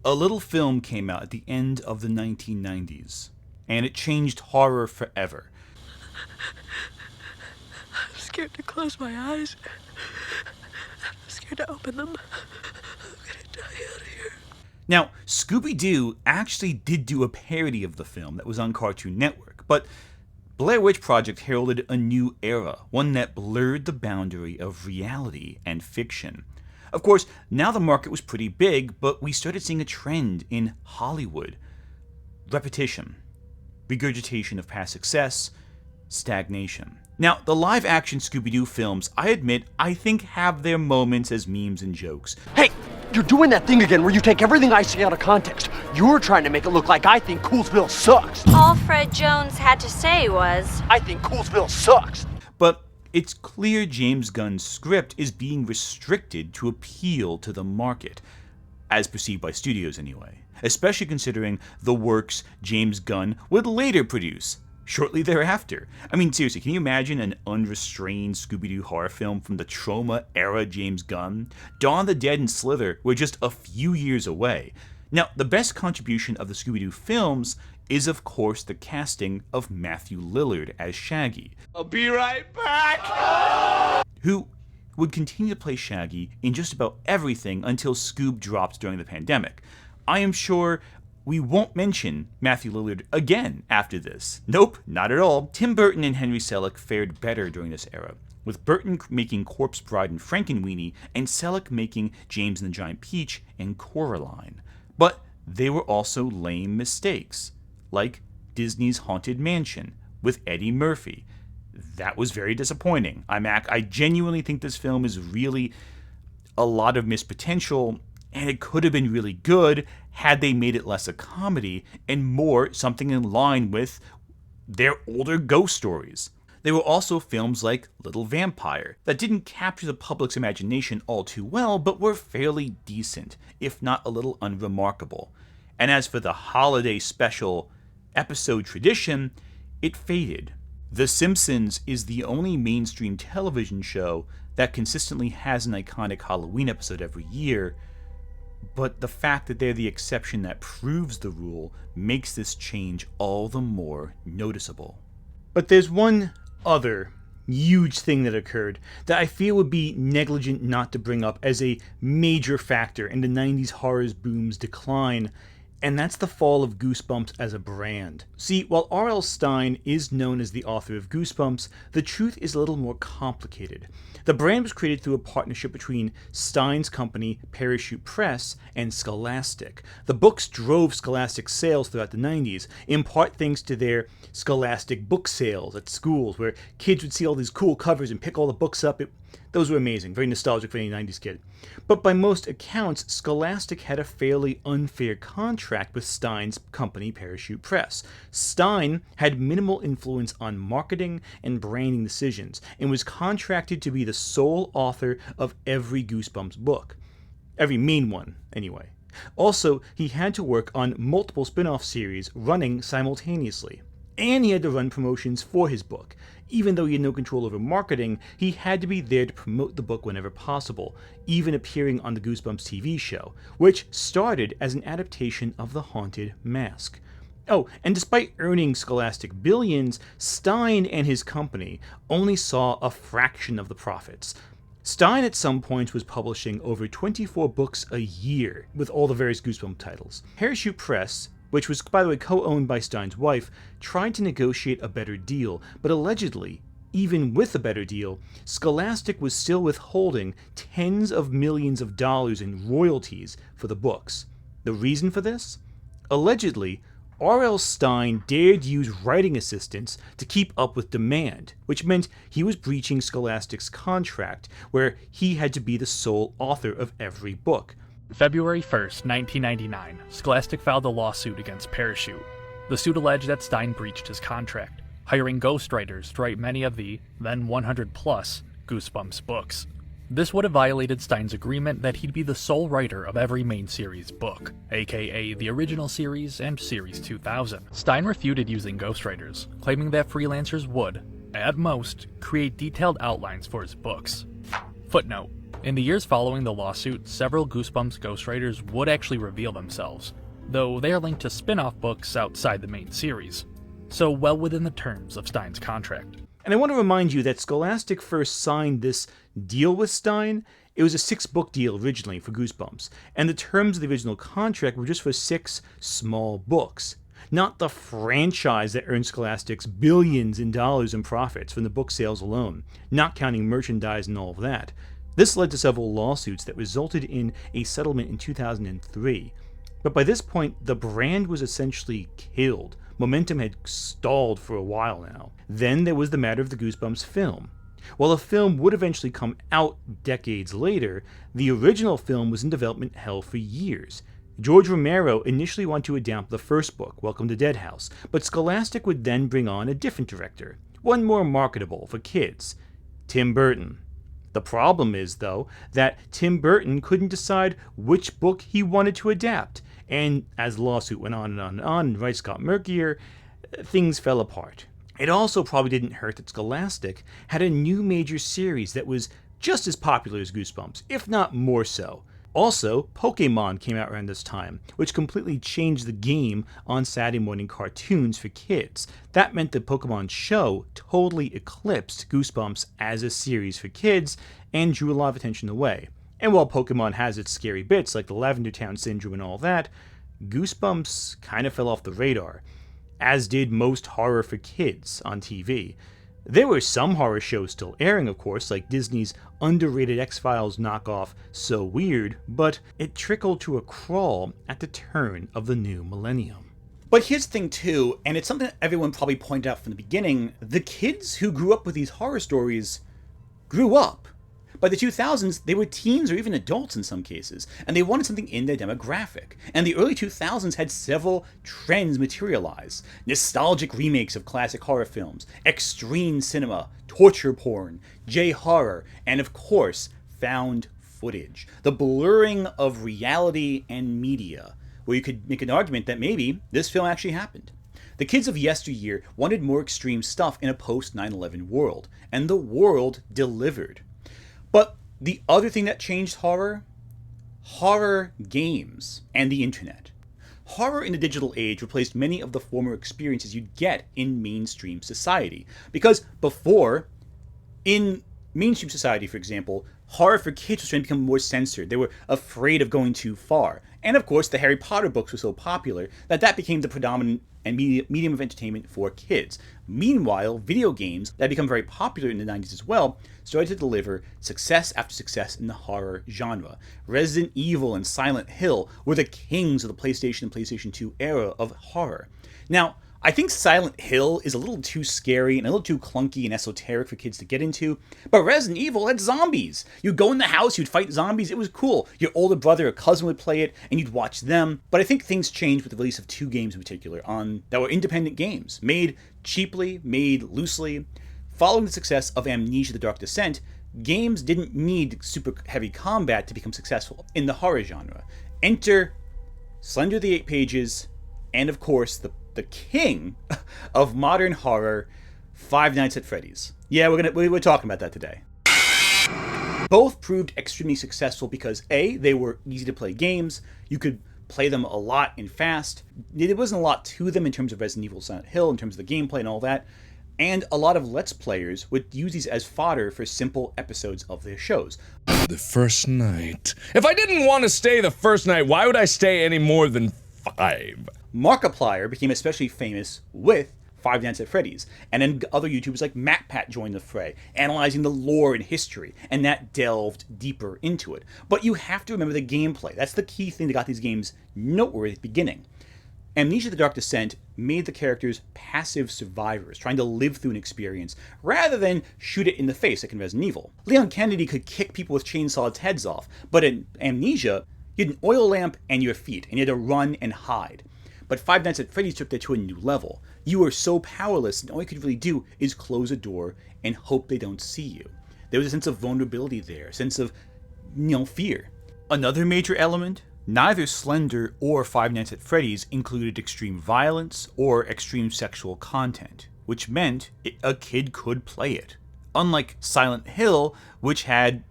Speaker 1: A little film came out at the end of the 1990s, and it changed horror forever.
Speaker 7: I'm scared to close my eyes. I'm scared to open them. I'm gonna die out of here.
Speaker 1: Now, Scooby-Doo actually did do a parody of the film that was on Cartoon Network, but Blair Witch Project heralded a new era, one that blurred the boundary of reality and fiction. Of course, now the market was pretty big, but we started seeing a trend in Hollywood. Repetition, regurgitation of past success, stagnation. Now, the live-action Scooby-Doo films, I admit, I think have their moments as memes and jokes.
Speaker 11: Hey, you're doing that thing again where you take everything I say out of context. You're trying to make it look like I think Coolsville sucks.
Speaker 25: All Fred Jones had to say was,
Speaker 11: I think Coolsville sucks.
Speaker 1: But it's clear James Gunn's script is being restricted to appeal to the market, as perceived by studios anyway, especially considering the works James Gunn would later produce shortly thereafter. I mean, seriously, can you imagine an unrestrained Scooby-Doo horror film from the Trauma-era James Gunn? Dawn of the Dead and Slither were just a few years away. Now, the best contribution of the Scooby-Doo films is, of course, the casting of Matthew Lillard as Shaggy.
Speaker 6: I'll be right back!
Speaker 1: Who would continue to play Shaggy in just about everything until Scoob dropped during the pandemic. I am sure we won't mention Matthew Lillard again after this. Nope, not at all. Tim Burton and Henry Selick fared better during this era, with Burton making Corpse Bride and Frankenweenie, and Selick making James and the Giant Peach and Coraline. But they were also lame mistakes, like Disney's Haunted Mansion with Eddie Murphy. That was very disappointing. I genuinely think this film is really a lot of missed potential, and it could have been really good had they made it less a comedy and more something in line with their older ghost stories. There were also films like Little Vampire that didn't capture the public's imagination all too well, but were fairly decent, if not a little unremarkable. And as for the holiday special episode tradition, it faded. The Simpsons is the only mainstream television show that consistently has an iconic Halloween episode every year, but the fact that they're the exception that proves the rule makes this change all the more noticeable. But there's one other huge thing that occurred that I feel would be negligent not to bring up as a major factor in the 90s horror boom's decline, and that's the fall of Goosebumps as a brand. See, while R.L. Stein is known as the author of Goosebumps, the truth is a little more complicated. The brand was created through a partnership between Stein's company, Parachute Press, and Scholastic. The books drove Scholastic's sales throughout the 90s, in part thanks to their Scholastic book sales at schools, where kids would see all these cool covers and pick all the books up. Those were amazing, very nostalgic for any 90s kid. But by most accounts, Scholastic had a fairly unfair contract with Stein's company, Parachute Press. Stein had minimal influence on marketing and branding decisions, and was contracted to be the sole author of every Goosebumps book. Every main one, anyway. Also, he had to work on multiple spin-off series running simultaneously. And he had to run promotions for his book. Even though he had no control over marketing, he had to be there to promote the book whenever possible, even appearing on the Goosebumps TV show, which started as an adaptation of The Haunted Mask. Oh, and despite earning Scholastic billions, Stein and his company only saw a fraction of the profits. Stein at some points was publishing over 24 books a year with all the various Goosebumps titles. Parachute Press, which was, by the way, co-owned by Stein's wife, tried to negotiate a better deal, but allegedly, even with a better deal, Scholastic was still withholding tens of millions of dollars in royalties for the books. The reason for this? Allegedly, R.L. Stein dared use writing assistants to keep up with demand, which meant he was breaching Scholastic's contract, where he had to be the sole author of every book.
Speaker 4: February 1st, 1999, Scholastic filed a lawsuit against Parachute. The suit alleged that Stein breached his contract, hiring ghostwriters to write many of the, then 100-plus, Goosebumps books. This would have violated Stein's agreement that he'd be the sole writer of every main series book, aka the original series and Series 2000. Stein refuted using ghostwriters, claiming that freelancers would, at most, create detailed outlines for his books. Footnote: in the years following the lawsuit, several Goosebumps ghostwriters would actually reveal themselves, though they are linked to spin-off books outside the main series, so well within the terms of Stein's contract.
Speaker 1: And I want to remind you that Scholastic first signed this deal with Stein. It was a 6-book deal originally for Goosebumps, and the terms of the original contract were just for 6 small books, not the franchise that earned Scholastic's billions in dollars in profits from the book sales alone, not counting merchandise and all of that. This led to several lawsuits that resulted in a settlement in 2003. But by this point, the brand was essentially killed. Momentum had stalled for a while now. Then there was the matter of the Goosebumps film. While a film would eventually come out decades later, the original film was in development hell for years. George Romero initially wanted to adapt the first book, Welcome to Deadhouse, but Scholastic would then bring on a different director, one more marketable for kids, Tim Burton. The problem is, though, that Tim Burton couldn't decide which book he wanted to adapt, and as the lawsuit went on and on and on, and rights got murkier, things fell apart. It also probably didn't hurt that Scholastic had a new major series that was just as popular as Goosebumps, if not more so. Also, Pokemon came out around this time, which completely changed the game on Saturday morning cartoons for kids. That meant the Pokemon show totally eclipsed Goosebumps as a series for kids and drew a lot of attention away. And while Pokemon has its scary bits like the Lavender Town Syndrome and all that, Goosebumps kind of fell off the radar, as did most horror for kids on TV. There were some horror shows still airing, of course, like Disney's underrated X-Files knockoff So Weird, but it trickled to a crawl at the turn of the new millennium. But here's the thing too, and it's something that everyone probably pointed out from the beginning, the kids who grew up with these horror stories grew up. By the 2000s, they were teens or even adults in some cases, and they wanted something in their demographic. And the early 2000s had several trends materialize. Nostalgic remakes of classic horror films, extreme cinema, torture porn, J-horror, and of course, found footage. The blurring of reality and media, where you could make an argument that maybe this film actually happened. The kids of yesteryear wanted more extreme stuff in a post-9/11 world, and the world delivered. But the other thing that changed horror games and the internet. Horror in the digital age replaced many of the former experiences you'd get in mainstream society. Because before, in mainstream society, for example, horror for kids was trying to become more censored. They were afraid of going too far. And of course, the Harry Potter books were so popular that became the predominant and medium of entertainment for kids. Meanwhile, video games that had become very popular in the 90s as well started to deliver success after success in the horror genre. Resident Evil and Silent Hill were the kings of the PlayStation and PlayStation 2 era of horror. Now, I think Silent Hill is a little too scary and a little too clunky and esoteric for kids to get into, but Resident Evil had zombies. You'd go in the house, you'd fight zombies, it was cool. Your older brother or cousin would play it, and you'd watch them. But I think things changed with the release of two games in particular that were independent games, made cheaply, made loosely. Following the success of Amnesia: The Dark Descent, games didn't need super heavy combat to become successful in the horror genre. Enter Slender the Eight Pages, and of course, the king of modern horror, Five Nights at Freddy's. Yeah, we're talking about that today. Both proved extremely successful because A, they were easy to play games, you could play them a lot and fast, there wasn't a lot to them in terms of Resident Evil, Silent Hill, in terms of the gameplay and all that, and a lot of Let's Players would use these as fodder for simple episodes of their shows.
Speaker 9: The first night. If I didn't want to stay the first night, why would I stay any more than 5?
Speaker 1: Markiplier became especially famous with Five Nights at Freddy's, and then other YouTubers like MatPat joined the fray, analyzing the lore and history, and that delved deeper into it. But you have to remember the gameplay. That's the key thing that got these games noteworthy at the beginning. Amnesia: The Dark Descent made the characters passive survivors, trying to live through an experience, rather than shoot it in the face like in Resident Evil. Leon Kennedy could kick people with chainsaws' heads off, but in Amnesia, you had an oil lamp and your feet, and you had to run and hide. But Five Nights at Freddy's took that to a new level. You were so powerless, and all you could really do is close a door and hope they don't see you. There was a sense of vulnerability there, a sense of, fear. Another major element, neither Slender or Five Nights at Freddy's included extreme violence or extreme sexual content, which meant a kid could play it. Unlike Silent Hill, which had,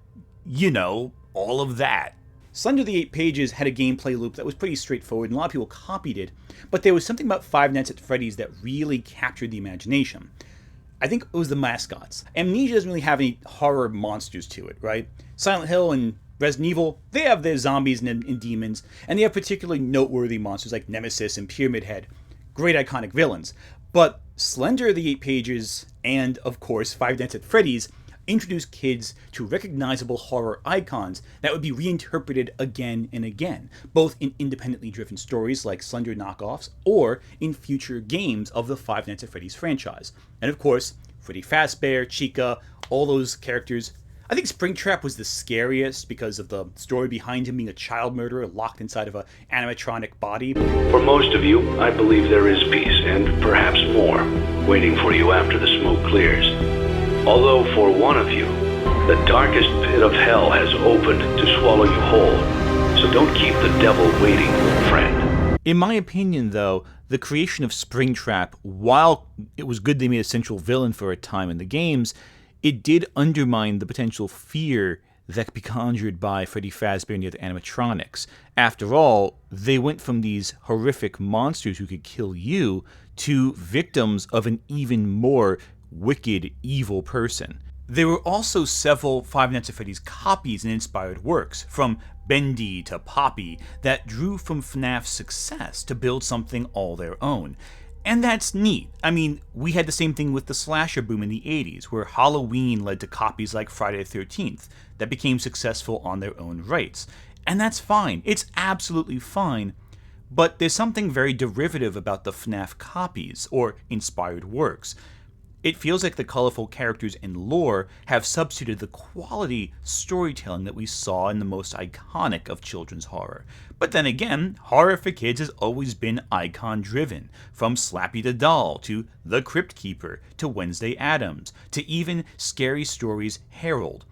Speaker 1: all of that. Slender the Eight Pages had a gameplay loop that was pretty straightforward, and a lot of people copied it, but there was something about Five Nights at Freddy's that really captured the imagination. I think it was the mascots. Amnesia doesn't really have any horror monsters to it, right? Silent Hill and Resident Evil, they have their zombies and demons, and they have particularly noteworthy monsters like Nemesis and Pyramid Head. Great iconic villains. But Slender the Eight Pages, and of course Five Nights at Freddy's, introduce kids to recognizable horror icons that would be reinterpreted again and again, both in independently driven stories like Slender knockoffs or in future games of the Five Nights at Freddy's franchise. And of course, Freddy Fazbear, Chica, all those characters. I think Springtrap was the scariest because of the story behind him being a child murderer locked inside of an animatronic body.
Speaker 10: For most of you, I believe there is peace, and perhaps more, waiting for you after the smoke clears. Although for one of you, the darkest pit of hell has opened to swallow you whole. So don't keep the devil waiting, friend.
Speaker 1: In my opinion, though, the creation of Springtrap, while it was good they made a central villain for a time in the games, it did undermine the potential fear that could be conjured by Freddy Fazbear and the other animatronics. After all, they went from these horrific monsters who could kill you to victims of an even more wicked, evil person. There were also several Five Nights at Freddy's copies and inspired works, from Bendy to Poppy, that drew from FNAF's success to build something all their own. And that's neat. I mean, we had the same thing with the slasher boom in the 80s, where Halloween led to copies like Friday the 13th that became successful on their own rights. And that's fine. It's absolutely fine. But there's something very derivative about the FNAF copies, or inspired works. It feels like the colorful characters and lore have substituted the quality storytelling that we saw in the most iconic of children's horror. But then again, horror for kids has always been icon-driven, from Slappy the Doll, to The Crypt Keeper, to Wednesday Addams, to even Scary Stories Harold.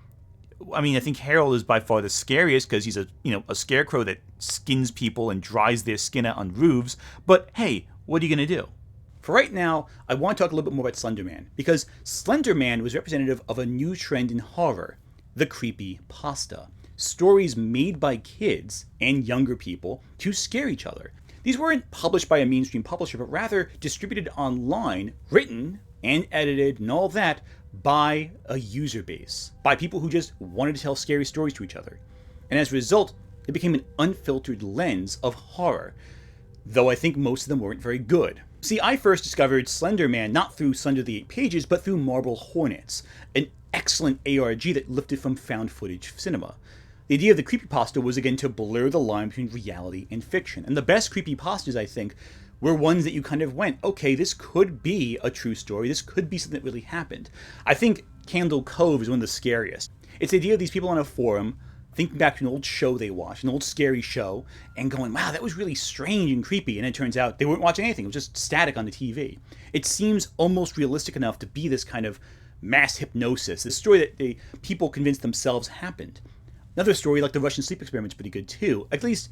Speaker 1: I mean, I think Harold is by far the scariest because he's a scarecrow that skins people and dries their skin out on roofs, but hey, what are you going to do? For right now, I want to talk a little bit more about Slenderman, because Slenderman was representative of a new trend in horror, the creepypasta. Stories made by kids and younger people to scare each other. These weren't published by a mainstream publisher, but rather distributed online, written and edited and all that by a user base, by people who just wanted to tell scary stories to each other. And as a result, it became an unfiltered lens of horror, though I think most of them weren't very good. See, I first discovered Slenderman not through Slender the 8 Pages, but through Marble Hornets, an excellent ARG that lifted from found footage cinema. The idea of the creepypasta was again to blur the line between reality and fiction, and the best creepypastas, I think, were ones that you kind of went, okay, this could be a true story, this could be something that really happened. I think Candle Cove is one of the scariest. It's the idea of these people on a forum thinking back to an old show they watched, an old scary show, and going, wow, that was really strange and creepy, and it turns out they weren't watching anything, it was just static on the TV. It seems almost realistic enough to be this kind of mass hypnosis, this story that the people convinced themselves happened. Another story like the Russian sleep experiment is pretty good too, at least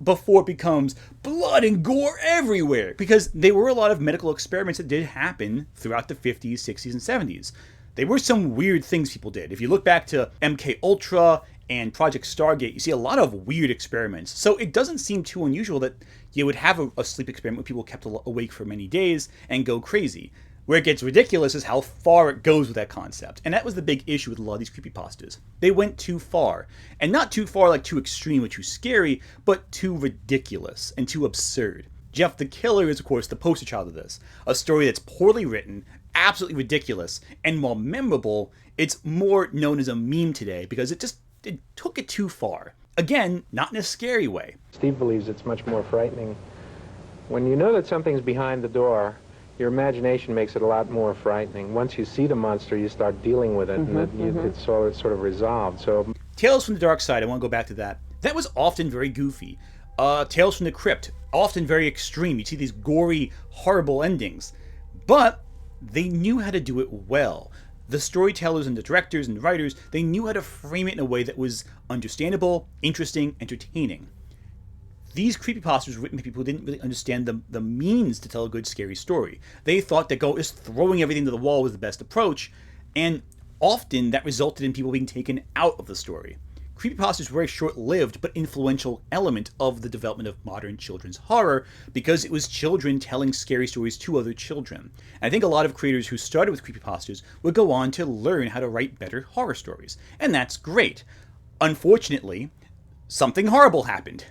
Speaker 1: before it becomes blood and gore everywhere, because there were a lot of medical experiments that did happen throughout the 50s, 60s, and 70s. There were some weird things people did. If you look back to MK Ultra and Project Stargate, you see a lot of weird experiments. So it doesn't seem too unusual that you would have a sleep experiment where people kept awake for many days and go crazy. Where it gets ridiculous is how far it goes with that concept. And that was the big issue with a lot of these creepypastas. They went too far. And not too far like too extreme or too scary, but too ridiculous and too absurd. Jeff the Killer is, of course, the poster child of this. A story that's poorly written, absolutely ridiculous, and while memorable, it's more known as a meme today because it took it too far. Again, not in a scary way.
Speaker 2: Steve believes it's much more frightening. When you know that something's behind the door, your imagination makes it a lot more frightening. Once you see the monster, you start dealing with it, it's sort of resolved. So,
Speaker 1: Tales from the Darkside, I want to go back to that. That was often very goofy. Tales from the Crypt, often very extreme. You see these gory, horrible endings. But they knew how to do it well. The storytellers and the directors and the writers, they knew how to frame it in a way that was understandable, interesting, entertaining. These creepypastas were written by people who didn't really understand the means to tell a good scary story. They thought that just throwing everything to the wall was the best approach, and often that resulted in people being taken out of the story. Creepypastas were a short-lived but influential element of the development of modern children's horror because it was children telling scary stories to other children. And I think a lot of creators who started with creepypastas would go on to learn how to write better horror stories. And that's great. Unfortunately, something horrible happened.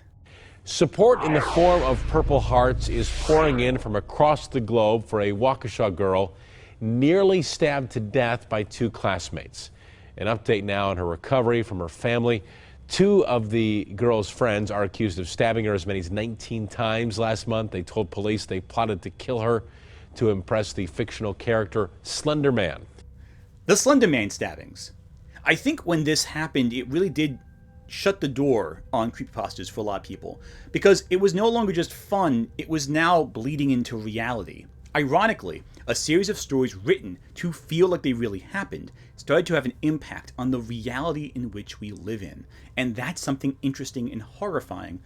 Speaker 8: Support in the form of Purple Hearts is pouring in from across the globe for a Waukesha girl nearly stabbed to death by two classmates. An update now on her recovery from her family. Two of the girl's friends are accused of stabbing her as many as 19 times last month. They told police they plotted to kill her to impress the fictional character Slenderman.
Speaker 1: The Slenderman stabbings. I think when this happened, it really did shut the door on creepypastas for a lot of people, because it was no longer just fun, it was now bleeding into reality. Ironically, a series of stories written to feel like they really happened started to have an impact on the reality in which we live in. And that's something interesting and horrifying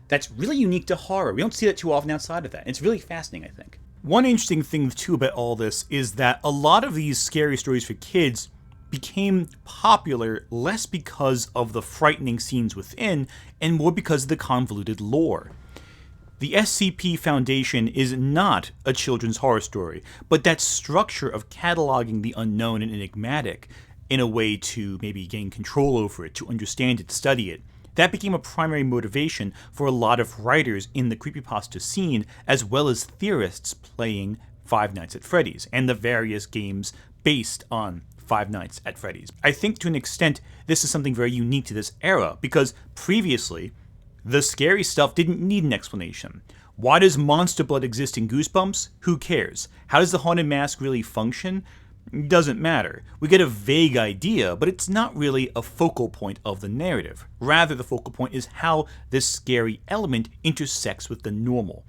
Speaker 1: that's really unique to horror. We don't see that too often outside of that. It's really fascinating, I think. One interesting thing, too, about all this is that a lot of these scary stories for kids became popular less because of the frightening scenes within and more because of the convoluted lore. The SCP Foundation is not a children's horror story, but that structure of cataloging the unknown and enigmatic in a way to maybe gain control over it, to understand it, study it, That became a primary motivation for a lot of writers in the creepypasta scene, as well as theorists playing Five Nights at Freddy's and the various games based on Five Nights at Freddy's. I think to an extent this is something very unique to this era, because previously the scary stuff didn't need an explanation. Why does monster blood exist in Goosebumps? Who cares? How does the haunted mask really function? Doesn't matter. We get a vague idea, but it's not really a focal point of the narrative. Rather, the focal point is how this scary element intersects with the normal.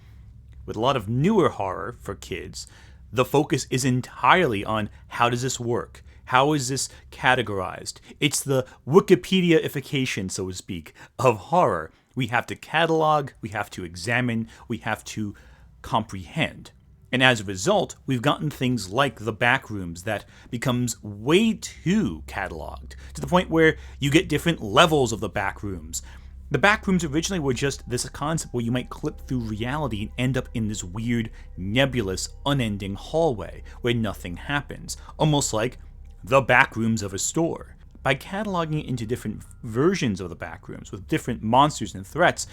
Speaker 1: With a lot of newer horror for kids, the focus is entirely on how does this work? How is this categorized? It's the Wikipedia-ification, so to speak, of horror. We have to catalog, we have to examine, we have to comprehend. And as a result, we've gotten things like the Backrooms that becomes way too cataloged, to the point where you get different levels of the Backrooms. The Backrooms originally were just this concept where you might clip through reality and end up in this weird, nebulous, unending hallway where nothing happens, almost like the Backrooms of a store. By cataloging it into different versions of the Backrooms with different monsters and threats,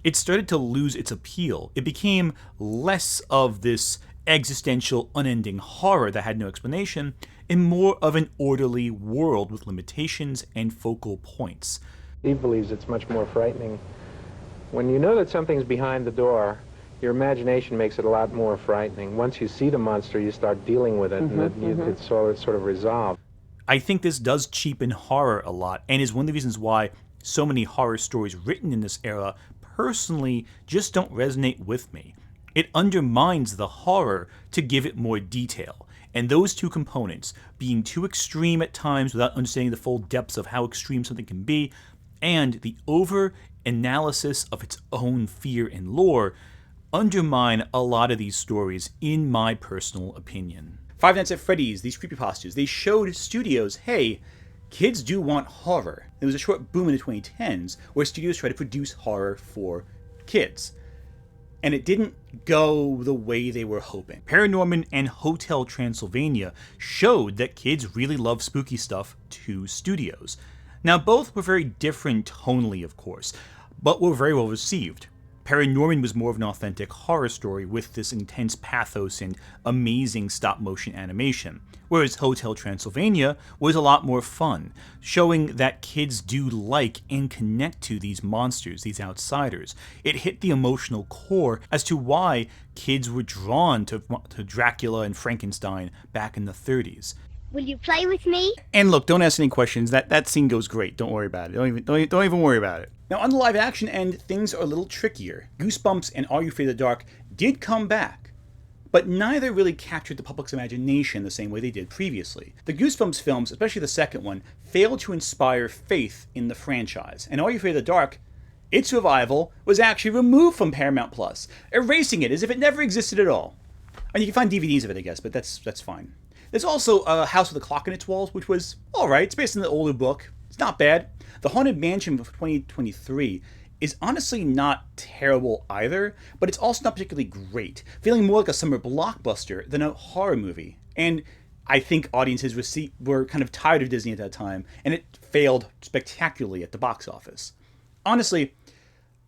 Speaker 1: it started to lose its appeal. It became less of this existential, unending horror that had no explanation, and more of an orderly world with limitations and focal points.
Speaker 2: He believes it's much more frightening. When you know that something's behind the door, your imagination makes it a lot more frightening. Once you see the monster, you start dealing with it, and it's sort of resolved.
Speaker 1: I think this does cheapen horror a lot, and is one of the reasons why so many horror stories written in this era personally just don't resonate with me. It undermines the horror to give it more detail. And those two components, being too extreme at times without understanding the full depths of how extreme something can be, and the over-analysis of its own fear and lore, undermine a lot of these stories, in my personal opinion. Five Nights at Freddy's, these creepypastas, they showed studios, hey, kids do want horror. There was a short boom in the 2010s where studios tried to produce horror for kids. And it didn't go the way they were hoping. Paranorman and Hotel Transylvania showed that kids really love spooky stuff to studios. Now, both were very different tonally, of course, but were very well received. Paranorman was more of an authentic horror story with this intense pathos and amazing stop-motion animation, whereas Hotel Transylvania was a lot more fun, showing that kids do like and connect to these monsters, these outsiders. It hit the emotional core as to why kids were drawn to Dracula and Frankenstein back in the 30s.
Speaker 13: Will you play with me?
Speaker 1: And look, don't ask any questions. That scene goes great. Don't worry about it. Don't even worry about it. Now, on the live action end, things are a little trickier. Goosebumps and Are You Afraid of the Dark did come back, but neither really captured the public's imagination the same way they did previously. The Goosebumps films, especially the second one, failed to inspire faith in the franchise. And Are You Afraid of the Dark, its revival was actually removed from Paramount Plus, erasing it as if it never existed at all. And you can find DVDs of it, I guess, but that's fine. There's also a House with a Clock in its walls, which was alright. It's based on the older book. It's not bad. The Haunted Mansion of 2023 is honestly not terrible either, but it's also not particularly great, feeling more like a summer blockbuster than a horror movie. And I think audiences were kind of tired of Disney at that time, and it failed spectacularly at the box office. Honestly,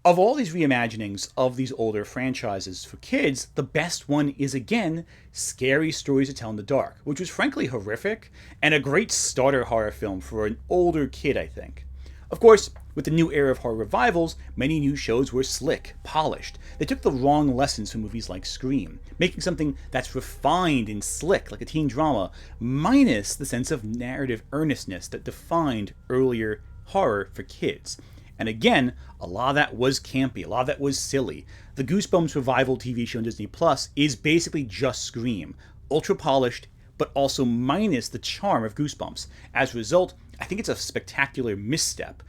Speaker 1: of all these reimaginings of these older franchises for kids, the best one is, again, Scary Stories to Tell in the Dark, which was frankly horrific and a great starter horror film for an older kid, I think. Of course, with the new era of horror revivals, many new shows were slick, polished. They took the wrong lessons from movies like Scream, making something that's refined and slick like a teen drama, minus the sense of narrative earnestness that defined earlier horror for kids. And again, a lot of that was campy, a lot of that was silly. The Goosebumps revival TV show on Disney Plus is basically just Scream, ultra polished, but also minus the charm of Goosebumps. As a result, I think it's a spectacular misstep.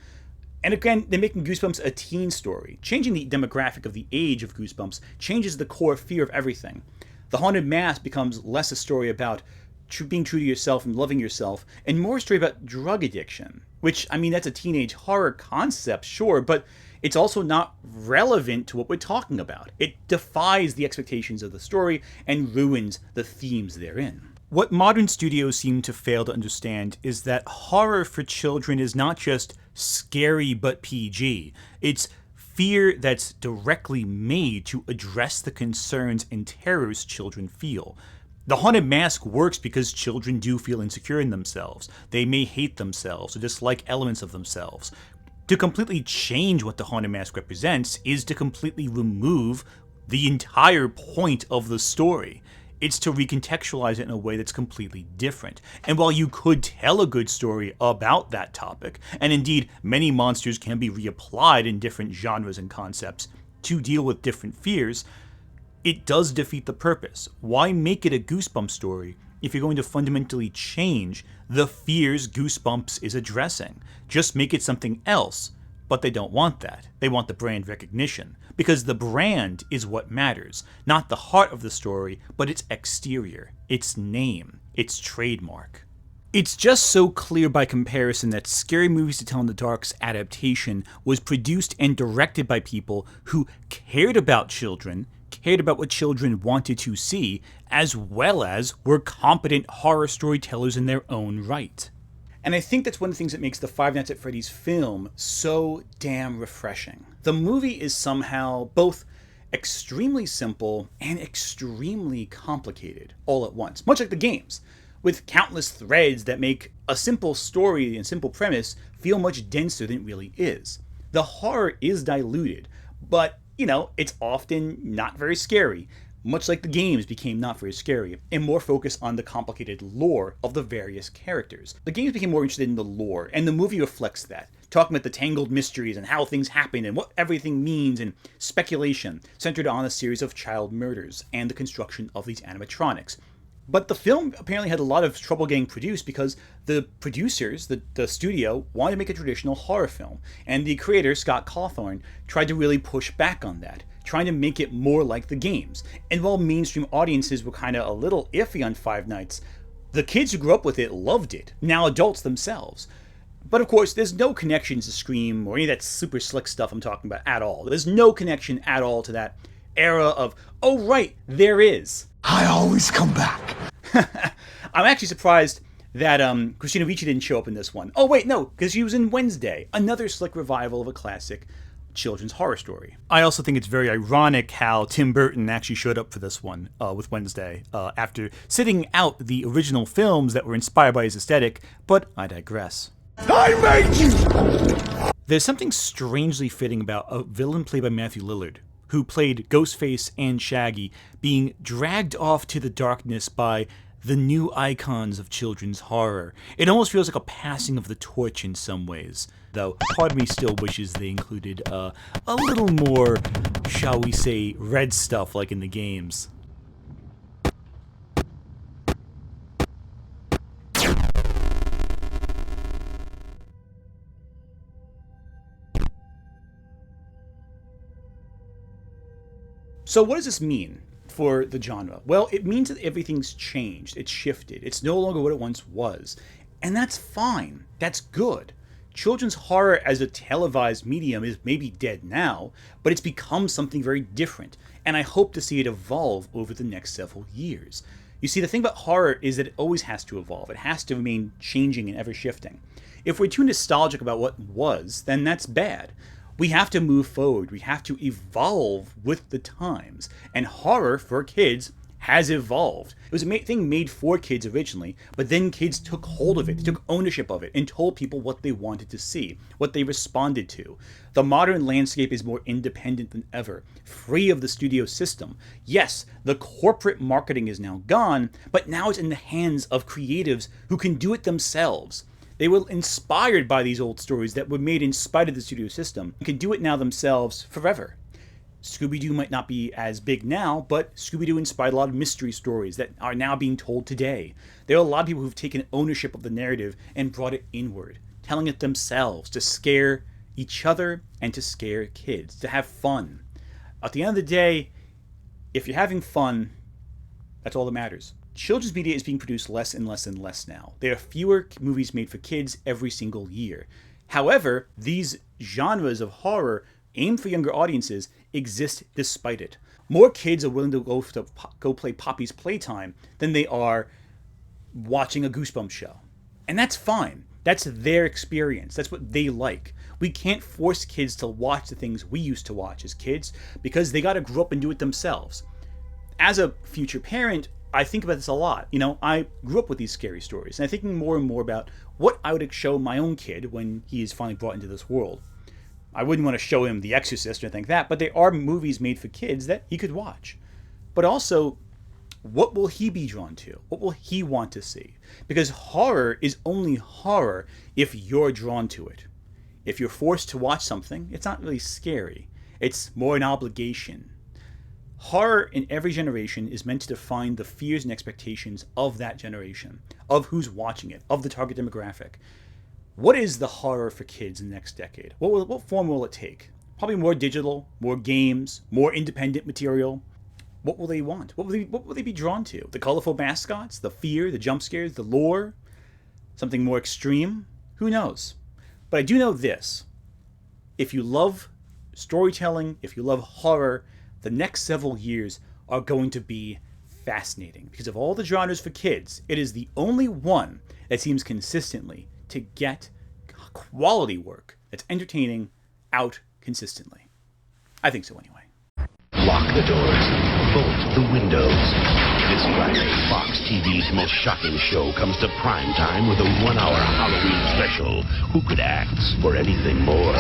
Speaker 1: And again, they're making Goosebumps a teen story. Changing the demographic of the age of Goosebumps changes the core fear of everything. The Haunted Mask becomes less a story about being true to yourself and loving yourself, and more a story about drug addiction. Which, I mean, that's a teenage horror concept, sure, but it's also not relevant to what we're talking about. It defies the expectations of the story and ruins the themes therein. What modern studios seem to fail to understand is that horror for children is not just scary but PG. It's fear that's directly made to address the concerns and terrors children feel. The haunted mask works because children do feel insecure in themselves. They may hate themselves or dislike elements of themselves. To completely change what the haunted mask represents is to completely remove the entire point of the story. It's to recontextualize it in a way that's completely different. And while you could tell a good story about that topic, and indeed many monsters can be reapplied in different genres and concepts to deal with different fears, it does defeat the purpose. Why make it a Goosebumps story if you're going to fundamentally change the fears Goosebumps is addressing? Just make it something else. But they don't want that. They want the brand recognition. Because the brand is what matters. Not the heart of the story, but its exterior, its name, its trademark. It's just so clear by comparison that Scary Movies to Tell in the Dark's adaptation was produced and directed by people who cared about children, cared about what children wanted to see, as well as were competent horror storytellers in their own right. And I think that's one of the things that makes the Five Nights at Freddy's film so damn refreshing. The movie is somehow both extremely simple and extremely complicated all at once, much like the games, with countless threads that make a simple story and simple premise feel much denser than it really is. The horror is diluted, but, it's often not very scary, much like the games became not very scary, and more focused on the complicated lore of the various characters. The games became more interested in the lore, and the movie reflects that, talking about the tangled mysteries and how things happen and what everything means, and speculation centered on a series of child murders and the construction of these animatronics. But the film apparently had a lot of trouble getting produced because the producers, the studio, wanted to make a traditional horror film, and the creator, Scott Cawthon, tried to really push back on that, trying to make it more like the games. And while mainstream audiences were kind of a little iffy on Five Nights, the kids who grew up with it loved it, now adults themselves. But of course, there's no connection to Scream or any of that super slick stuff I'm talking about at all. There's no connection at all to that era of, oh right, there is.
Speaker 5: I always come back.
Speaker 1: I'm actually surprised that Christina Ricci didn't show up in this one. Oh wait, no, because she was in Wednesday, another slick revival of a classic children's horror story. I also think it's very ironic how Tim Burton actually showed up for this one with Wednesday after sitting out the original films that were inspired by his aesthetic, but I digress.
Speaker 5: I made you!
Speaker 1: There's something strangely fitting about a villain played by Matthew Lillard, who played Ghostface and Shaggy, being dragged off to the darkness by the new icons of children's horror. It almost feels like a passing of the torch in some ways, though part of me still wishes they included a little more, shall we say, red stuff like in the games. So what does this mean for the genre? Well, it means that everything's changed, it's shifted, it's no longer what it once was. And that's fine, that's good. Children's horror as a televised medium is maybe dead now, but it's become something very different, and I hope to see it evolve over the next several years. You see, the thing about horror is that it always has to evolve, it has to remain changing and ever shifting. If we're too nostalgic about what was, then that's bad. We have to move forward, we have to evolve with the times, and horror for kids has evolved. It was a thing made for kids originally, but then kids took hold of it, they took ownership of it, and told people what they wanted to see, what they responded to. The modern landscape is more independent than ever, free of the studio system. Yes, the corporate marketing is now gone, but now it's in the hands of creatives who can do it themselves. They were inspired by these old stories that were made in spite of the studio system and can do it now themselves forever. Scooby-Doo might not be as big now, but Scooby-Doo inspired a lot of mystery stories that are now being told today. There are a lot of people who've taken ownership of the narrative and brought it inward, telling it themselves to scare each other and to scare kids, to have fun. At the end of the day, if you're having fun, that's all that matters. Children's media is being produced less and less and less now. There are fewer movies made for kids every single year. However, these genres of horror aimed for younger audiences exist despite it. More kids are willing to go play Poppy's Playtime than they are watching a Goosebumps show. And that's fine. That's their experience. That's what they like. We can't force kids to watch the things we used to watch as kids because they got to grow up and do it themselves. As a future parent, I think about this a lot. You know, I grew up with these scary stories, and I'm thinking more and more about what I would show my own kid when he is finally brought into this world. I wouldn't want to show him The Exorcist or anything like that, but there are movies made for kids that he could watch. But also, what will he be drawn to? What will he want to see? Because horror is only horror if you're drawn to it. If you're forced to watch something, it's not really scary. It's more an obligation. Horror in every generation is meant to define the fears and expectations of that generation, of who's watching it, of the target demographic. What is the horror for kids in the next decade? What form will it take? Probably more digital, more games, more independent material. What will they want? What will they be drawn to? The colorful mascots? The fear? The jump scares? The lore? Something more extreme? Who knows? But I do know this. If you love storytelling, if you love horror, the next several years are going to be fascinating. Because of all the genres for kids, it is the only one that seems consistently to get quality work that's entertaining out consistently. I think so anyway.
Speaker 13: Lock the doors. Bolt the windows. This Friday, Fox TV's most shocking show comes to prime time with a 1-hour Halloween special. Who could ask for anything more?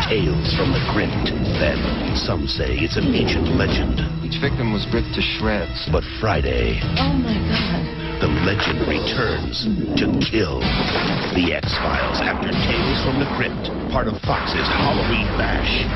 Speaker 13: Tales from the Crypt. Then, some say it's an ancient legend.
Speaker 15: Each victim was ripped to shreds.
Speaker 13: But Friday...
Speaker 16: Oh my God.
Speaker 13: The legend returns to kill. The X-Files after Tales from the Crypt, part of Fox's Halloween Bash.